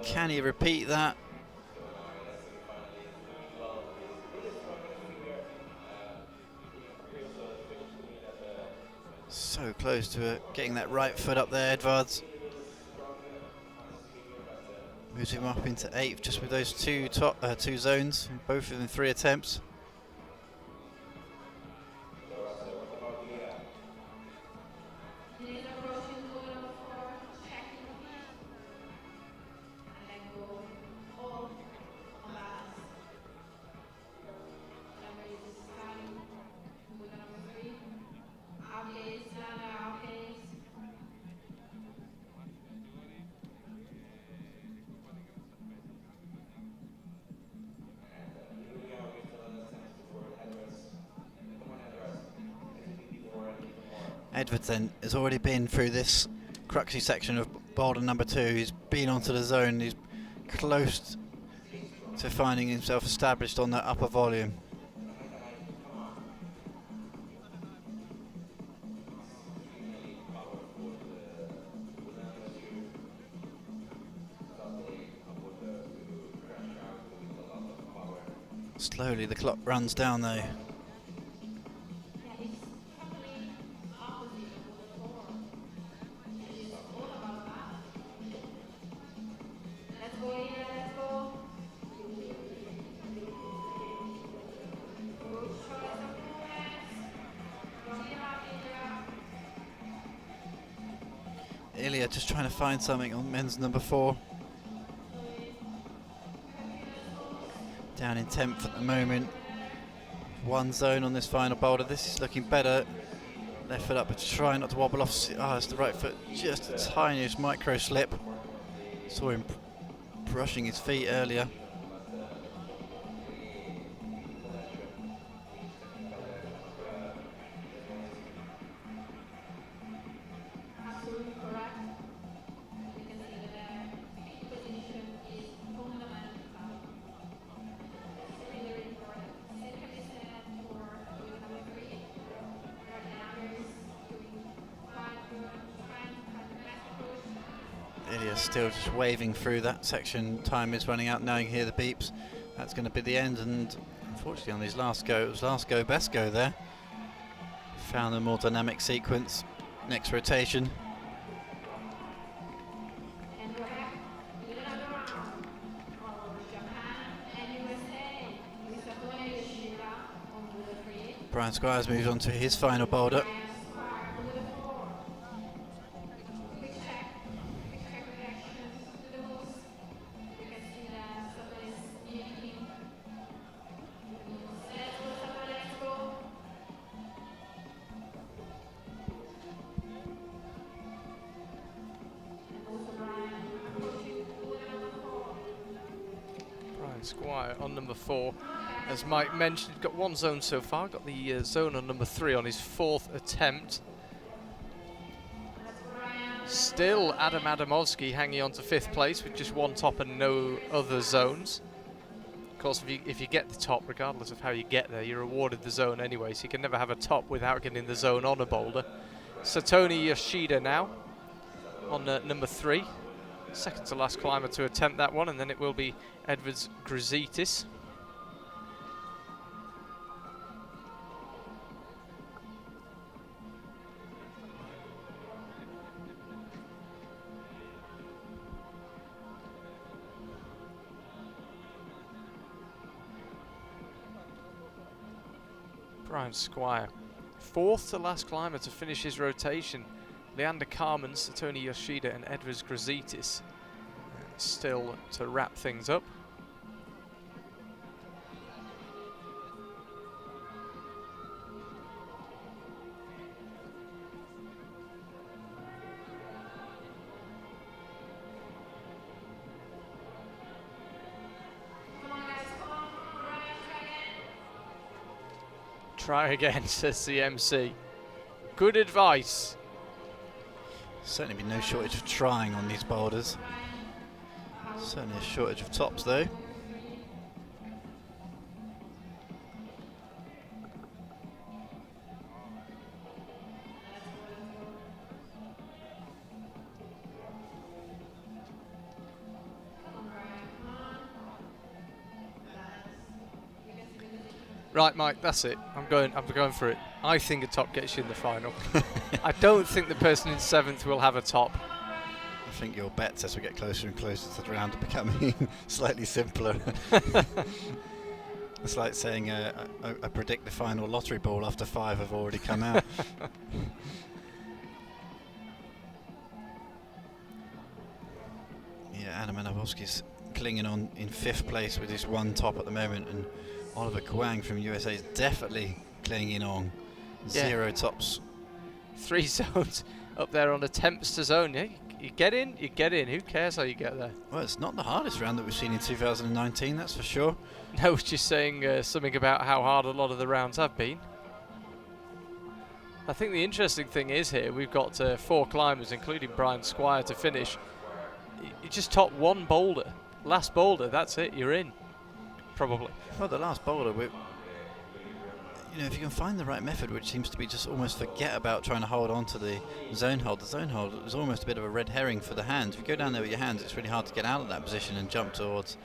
Can he repeat that? So close to getting that right foot up there, Edwards. Moves him up into 8th just with those two zones, both within 3 attempts. Edwards then has already been through this cruxy section of boulder number 2. He's been onto the zone. He's close to finding himself established on that upper volume. Slowly the clock runs down though. Just trying to find something on men's number 4. Down in 10th at the moment. 1 zone on this final boulder. This is looking better. Left foot up, but try not to wobble off. It's the right foot. Just the tiniest micro slip. Saw him brushing his feet earlier. Still just waving through that section. Time is running out now. You can hear the beeps. That's going to be the end, and unfortunately on his last go, it was last go, best go there. Found a more dynamic sequence. Next rotation. Brian Squires moves on to his final boulder. Squire on number 4. As Mike mentioned, got 1 zone so far. Got the zone on number 3 on his 4th attempt. Still Adam Adamovsky hanging on to 5th place with just 1 top and no other zones. Of course, if you get the top, regardless of how you get there, you're awarded the zone anyway, so you can never have a top without getting the zone on a boulder. Satomi Yoshida now on number 3. Second to last climber to attempt that one, and then it will be Edwards Grizitis. Brian Squire, 4th to last climber to finish his rotation. Leander Carmens, Tony Yoshida and Edvards Grazitis still to wrap things up. Come on, guys, come on. Brian, Try again, says the MC. Good advice. Certainly been no shortage of trying on these boulders. Certainly a shortage of tops though. Right, Mike, that's it. I'm going for it. I think a top gets you in the final. I don't think the person in 7th will have a top. I think your bets as we get closer and closer to the round are becoming slightly simpler. It's like saying I predict the final lottery ball after 5 have already come out. Yeah, Adam Anabowski's clinging on in 5th place with his 1 top at the moment, and Oliver Kwang from USA is definitely clinging on. Yeah. 0 tops. 3 zones up there on the Tempster zone. Yeah, you get in, you get in. Who cares how you get there? Well, it's not the hardest round that we've seen in 2019, that's for sure. No, it's just saying something about how hard a lot of the rounds have been. I think the interesting thing is here, we've got 4 climbers, including Brian Squire, to finish. You just top 1 boulder. Last boulder, that's it, you're in. Probably. Well, the last boulder, if you can find the right method, which seems to be just almost forget about trying to hold on to the zone hold is almost a bit of a red herring for the hands. If you go down there with your hands, it's really hard to get out of that position and jump towards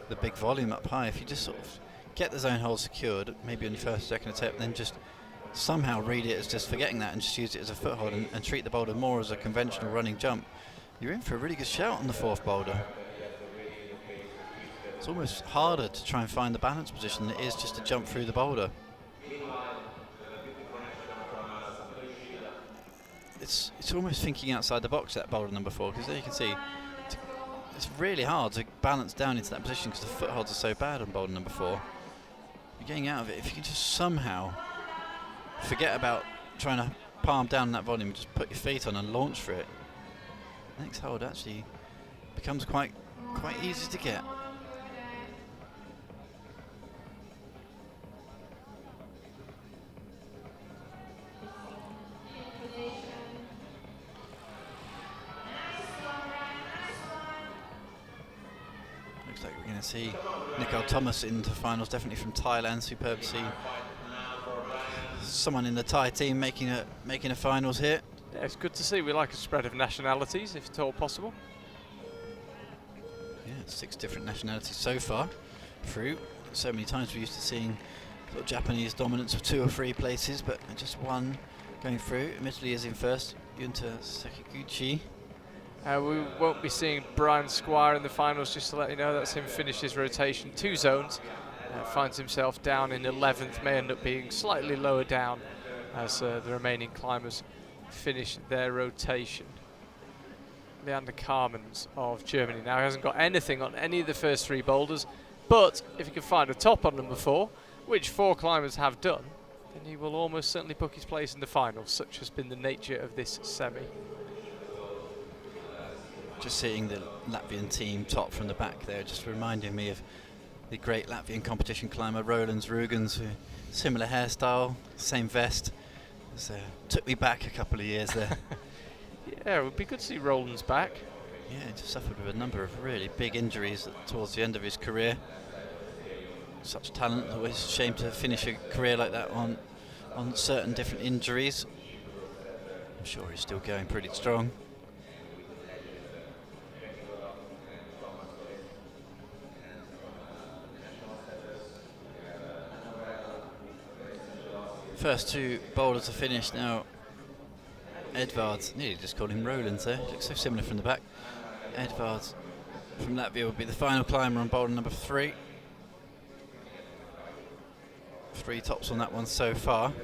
the big volume up high. If you just sort of get the zone hold secured, maybe on your first, second attempt, then just somehow read it as just forgetting that and just use it as a foothold and treat the boulder more as a conventional running jump, you're in for a really good shout on the 4th boulder. It's almost harder to try and find the balance position than it is just to jump through the boulder. It's almost thinking outside the box, that boulder number 4, because there you can see it's really hard to balance down into that position because the footholds are so bad on boulder number 4. You're getting out of it. If you can just somehow forget about trying to palm down that volume, just put your feet on and launch for it, the next hold actually becomes quite easy to get. Looks like we're going to see Nicole Thomas into finals, definitely from Thailand. Superb to see someone in the Thai team making a finals here. Yeah, it's good to see. We like a spread of nationalities, if at all possible. Yeah, 6 different nationalities so far through. So many times we're used to seeing sort of Japanese dominance of 2 or 3 places, but just 1 going through. Admittedly is in first, Yunta Sekiguchi. We won't be seeing Brian Squire in the finals, just to let you know. That's him finish his rotation. 2 zones. Finds himself down in 11th, may end up being slightly lower down as the remaining climbers finish their rotation. Leander Carmens of Germany now, he hasn't got anything on any of the first 3 boulders, but if he can find a top on number 4, which 4 climbers have done, then he will almost certainly book his place in the final. Such has been the nature of this semi. Just seeing the Latvian team top from the back there, just reminding me of the great Latvian competition climber Rolands Rugens, who similar hairstyle, same vest. Took me back a couple of years there. Yeah, it would be good to see Roland's back. Yeah, he just suffered with a number of really big injuries towards the end of his career. Such talent, always a shame to finish a career like that on certain different injuries. I'm sure he's still going pretty strong. First 2 boulders are finished now. Edvards, nearly just called him Roland there, looks so similar from the back. Edvards from Latvia will be the final climber on boulder number 3. 3 tops on that one so far.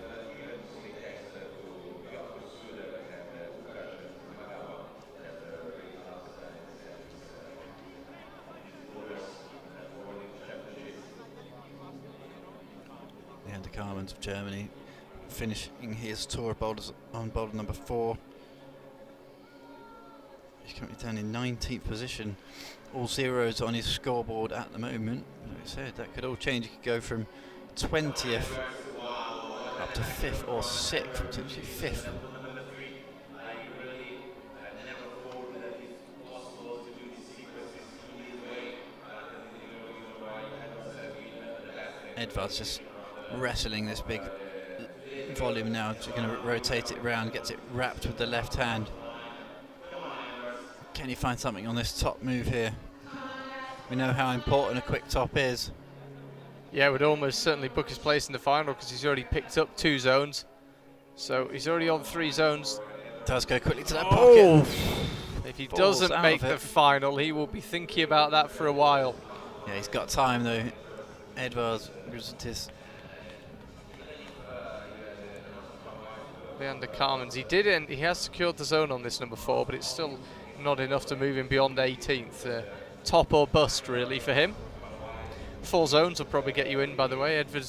Leander Carmans of Germany, finishing his tour of boulders on boulder number 4. He's currently down in 19th position. All zeros on his scoreboard at the moment. Like I said, that could all change. He could go from 20th up to 5th or 6th, potentially 5th. Edvard's just wrestling this big volume now. Just going to rotate it round, gets it wrapped with the left hand. Can he find something on this top move here? We know how important a quick top is. Yeah, would almost certainly book his place in the final because he's already picked up 2 zones. So he's already on 3 zones. Does go quickly to that pocket. If he Falls doesn't out make of the it. final, he will be thinking about that for a while. Yeah, he's got time though. Edvard Gruzitis. Leander Carmans, he has secured the zone on this number 4, but it's still not enough to move him beyond 18th. Top or bust really for him. 4 zones will probably get you in, by the way. Edvard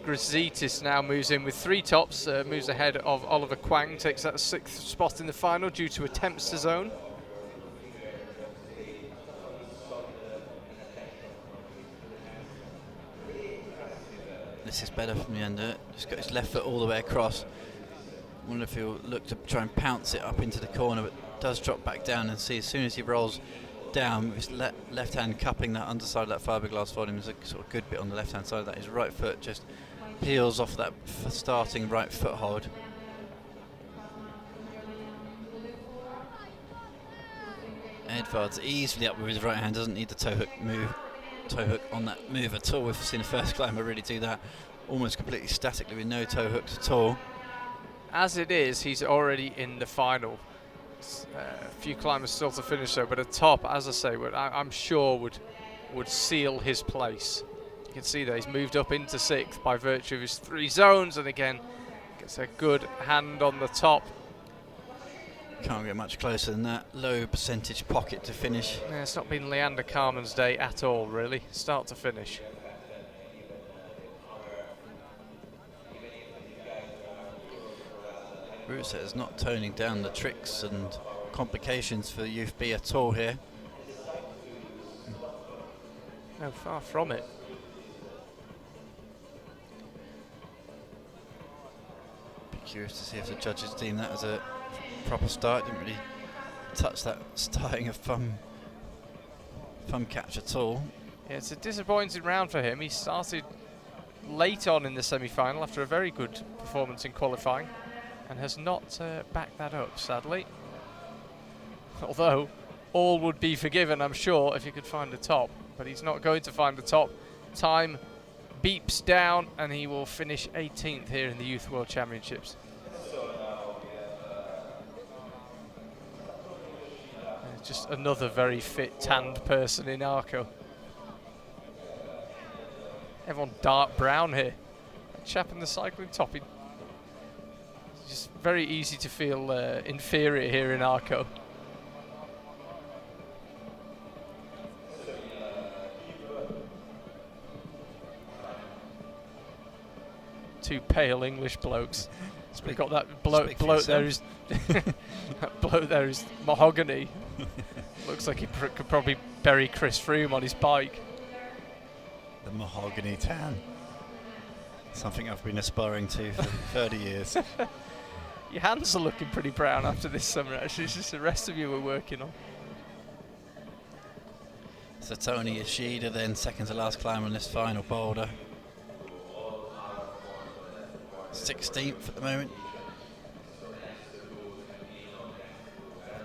Gruzitis now moves in with 3 tops, moves ahead of Oliver Kwang, takes that 6th spot in the final due to attempts to zone. This is better from Leander. Just got his left foot all the way across. Wonder if he'll look to try and pounce it up into the corner, but does drop back down, and see as soon as he rolls down with his left hand cupping that underside of that fiberglass volume, there's a sort of good bit on the left hand side of that. His right foot just peels off that starting right foothold. Edvard's easily up with his right hand, doesn't need the toe hook on that move at all. We've seen a first climber really do that almost completely statically with no toe hooks at all. As it is, he's already in the final. A few climbers still to finish though, but a top, as I say, I'm sure would seal his place. You can see that he's moved up into 6th by virtue of his 3 zones, and again gets a good hand on the top. Can't get much closer than that low percentage pocket to finish. Yeah, it's not been Leander Carman's day at all, really, start to finish. Rusev is not toning down the tricks and complications for Youth B at all here. No, far from it. Be curious to see if the judges deem that as a proper start. Didn't really touch that starting a thumb catch at all. Yeah, it's a disappointing round for him. He started late on in the semi-final after a very good performance in qualifying, and has not backed that up, sadly. Although, all would be forgiven, I'm sure, if he could find the top. But he's not going to find the top. Time beeps down, and he will finish 18th here in the Youth World Championships. Just another very fit, tanned person in Arco. Everyone dark brown here. That chap in the cycling top, just very easy to feel inferior here in Arco. Two pale English blokes. We've got that bloke there who's that bloke there is mahogany. Looks like he could probably bury Chris Froome on his bike. The mahogany tan. Something I've been aspiring to for 30 years. Your hands are looking pretty brown after this summer, actually. It's just the rest of you we're working on. So Tony Yoshida then second to last climber on this final boulder. 16th at the moment.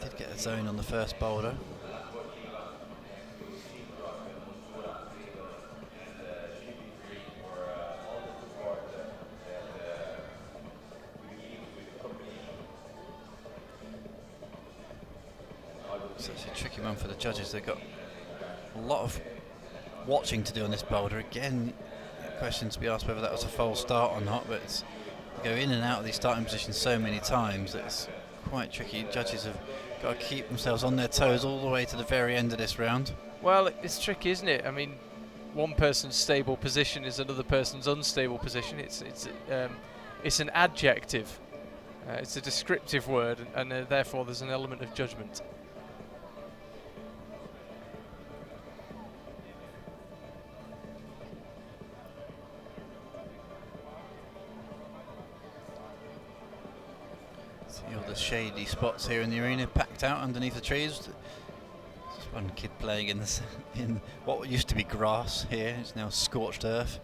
Did get a zone on the first boulder. So it's a tricky one for the judges. They've got a lot of watching to do on this boulder. Again, question to be asked whether that was a false start or not, but it's go in and out of these starting positions so many times that it's quite tricky. Judges have got to keep themselves on their toes all the way to the very end of this round. Well, it's tricky, isn't it? I mean, one person's stable position is another person's unstable position. It's an adjective. It's a descriptive word, and therefore there's an element of judgment. See all the shady spots here in the arena, packed out underneath the trees. There's one kid playing in what used to be grass here. It's now scorched earth.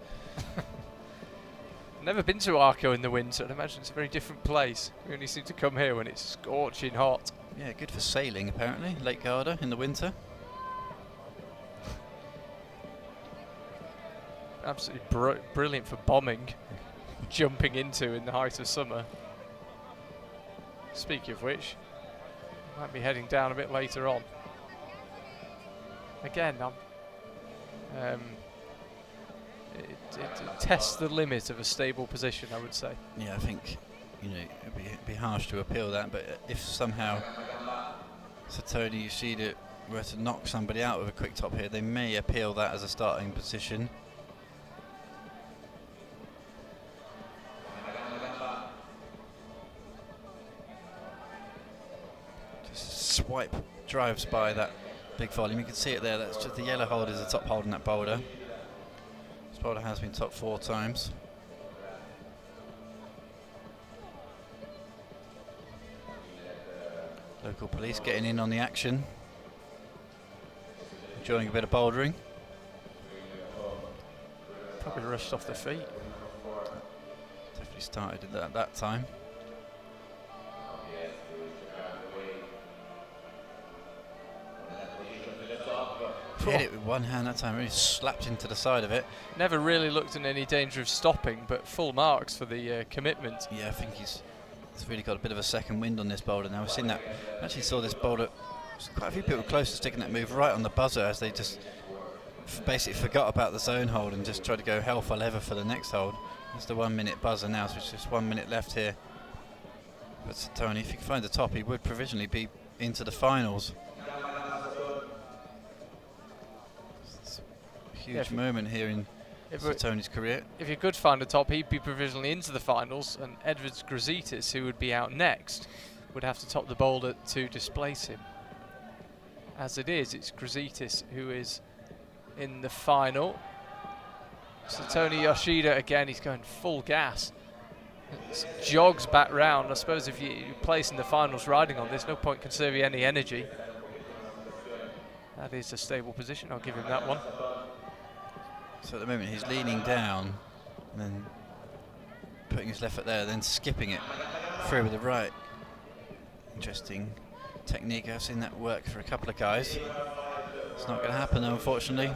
Never been to Arco in the winter. I'd imagine it's a very different place. We only seem to come here when it's scorching hot. Yeah, good for sailing apparently. Lake Garda in the winter. Absolutely brilliant for bombing, jumping into in the height of summer. Speaking of which, might be heading down a bit later on. Again, it tests the limit of a stable position, I would say. Yeah, I think it'd be harsh to appeal that, but if somehow Satoni Yoshida were to knock somebody out with a quick top here, they may appeal that as a starting position. Just swipe drives by that big volume. You can see it there. That's just the yellow hold is the top hold in that boulder. This boulder has been topped 4 times. Local police getting in on the action, enjoying a bit of bouldering. Probably rushed off their feet. Definitely started at that time. Hit it with one hand that time, really slapped into the side of it. Never really looked in any danger of stopping, but full marks for the commitment. Yeah, I think he's really got a bit of a second wind on this boulder now. We've seen that. Actually saw this boulder, quite a few people close to sticking that move right on the buzzer as they just basically forgot about the zone hold and just tried to go hell for leather for the next hold. It's the 1 minute buzzer now, so it's just 1 minute left here. But Tony, if he can find the top, he would provisionally be into the finals. It's a huge moment here in Tony's career. If he could find a top, he'd be provisionally into the finals, and Edvards Grazitis, who would be out next, would have to top the boulder to displace him. As it is, it's Grazitis who is in the final. Satoni Yoshida again, he's going full gas. Jogs back round. I suppose if you place in the finals riding on this, no point conserving any energy. That is a stable position, I'll give him that one. So at the moment he's leaning down and then putting his left foot there, then skipping it through with the right. Interesting technique. I've seen that work for a couple of guys. It's not going to happen though, unfortunately.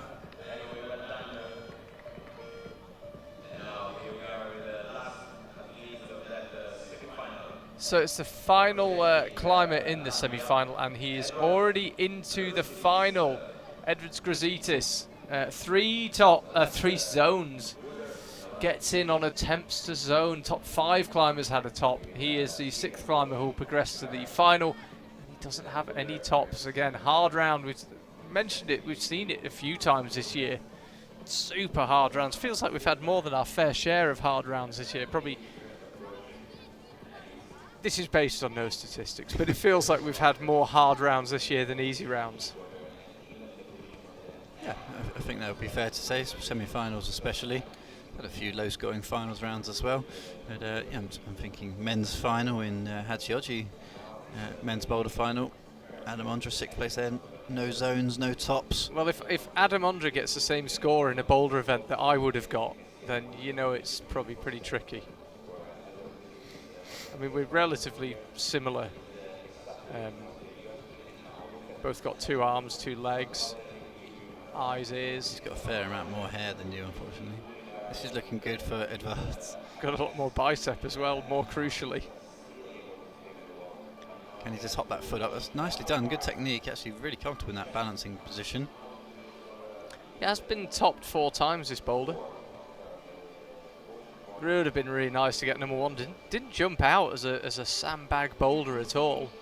So it's the final climber in the semi-final, and he is already into the final. Edvards Grazitis, 3 zones, gets in on attempts to zone. Top 5 climbers had a top. He is the 6th climber who will progress to the final. He doesn't have any tops. Again, hard round. We've mentioned it. We've seen it a few times this year. Super hard rounds. Feels like we've had more than our fair share of hard rounds this year. Probably. This is based on no statistics, but it feels like we've had more hard rounds this year than easy rounds. Yeah, I think that would be fair to say, semi-finals especially. Had a few low-scoring finals rounds as well. But yeah, I'm thinking men's final in Hachioji, men's boulder final. Adam Ondra 6th place there, no zones, no tops. Well, if Adam Ondra gets the same score in a boulder event that I would have got, then you know it's probably pretty tricky. I mean, we're relatively similar. Both got 2 arms, 2 legs, eyes, ears. He's got a fair amount more hair than you, unfortunately. This is looking good for Edvards. Got a lot more bicep as well, more crucially. Can he just hop that foot up? That's nicely done, good technique, actually really comfortable in that balancing position. He has been topped 4 times, this boulder. Would have been really nice to get number 1. Didn't jump out as a sandbag boulder at all.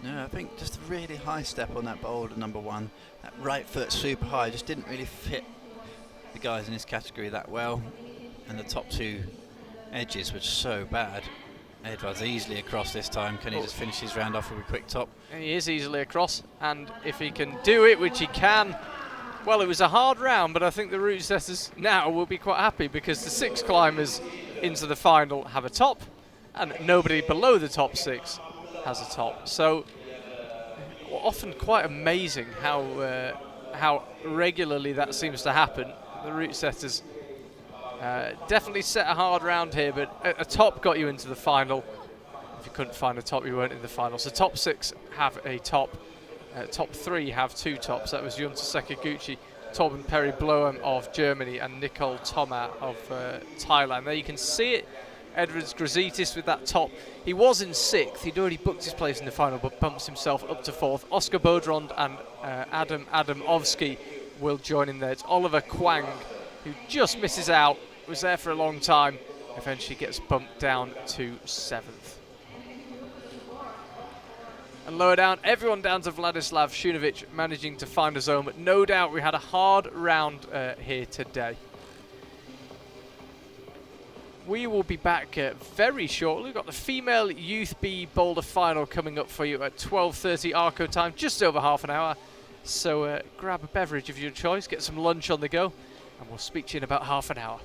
No, I think just a really high step on that boulder, number 1. That right foot super high, just didn't really fit the guys in his category that well, and the top two edges were so bad. Edwards easily across this time. Can he just finish his round off with a quick top? And he is easily across, and if he can do it, which he can, well, it was a hard round, but I think the route setters now will be quite happy because the 6 climbers into the final have a top, and nobody below the top 6 has a top. So often quite amazing how regularly that seems to happen. The route setters definitely set a hard round here, but a top got you into the final. If you couldn't find a top, you weren't in the final. So top 6 have a top. Top 3 have 2 tops. That was Junta Sakaguchi, Torben Perry Bloem of Germany, and Nicole Thoma of Thailand. There you can see it. Edwards Grazitis with that top. He was in 6th. He'd already booked his place in the final, but bumps himself up to 4th. Oscar Bodrond and Adam Adamovsky will join in there. It's Oliver Kwang who just misses out. Was there for a long time. Eventually gets bumped down to 7th. And lower down, everyone down to Vladislav Shunovic managing to find a zone, but no doubt we had a hard round here today. We will be back very shortly. We've got the female Youth B Boulder final coming up for you at 12:30 Arco time, just over half an hour. So grab a beverage of your choice, get some lunch on the go, and we'll speak to you in about half an hour.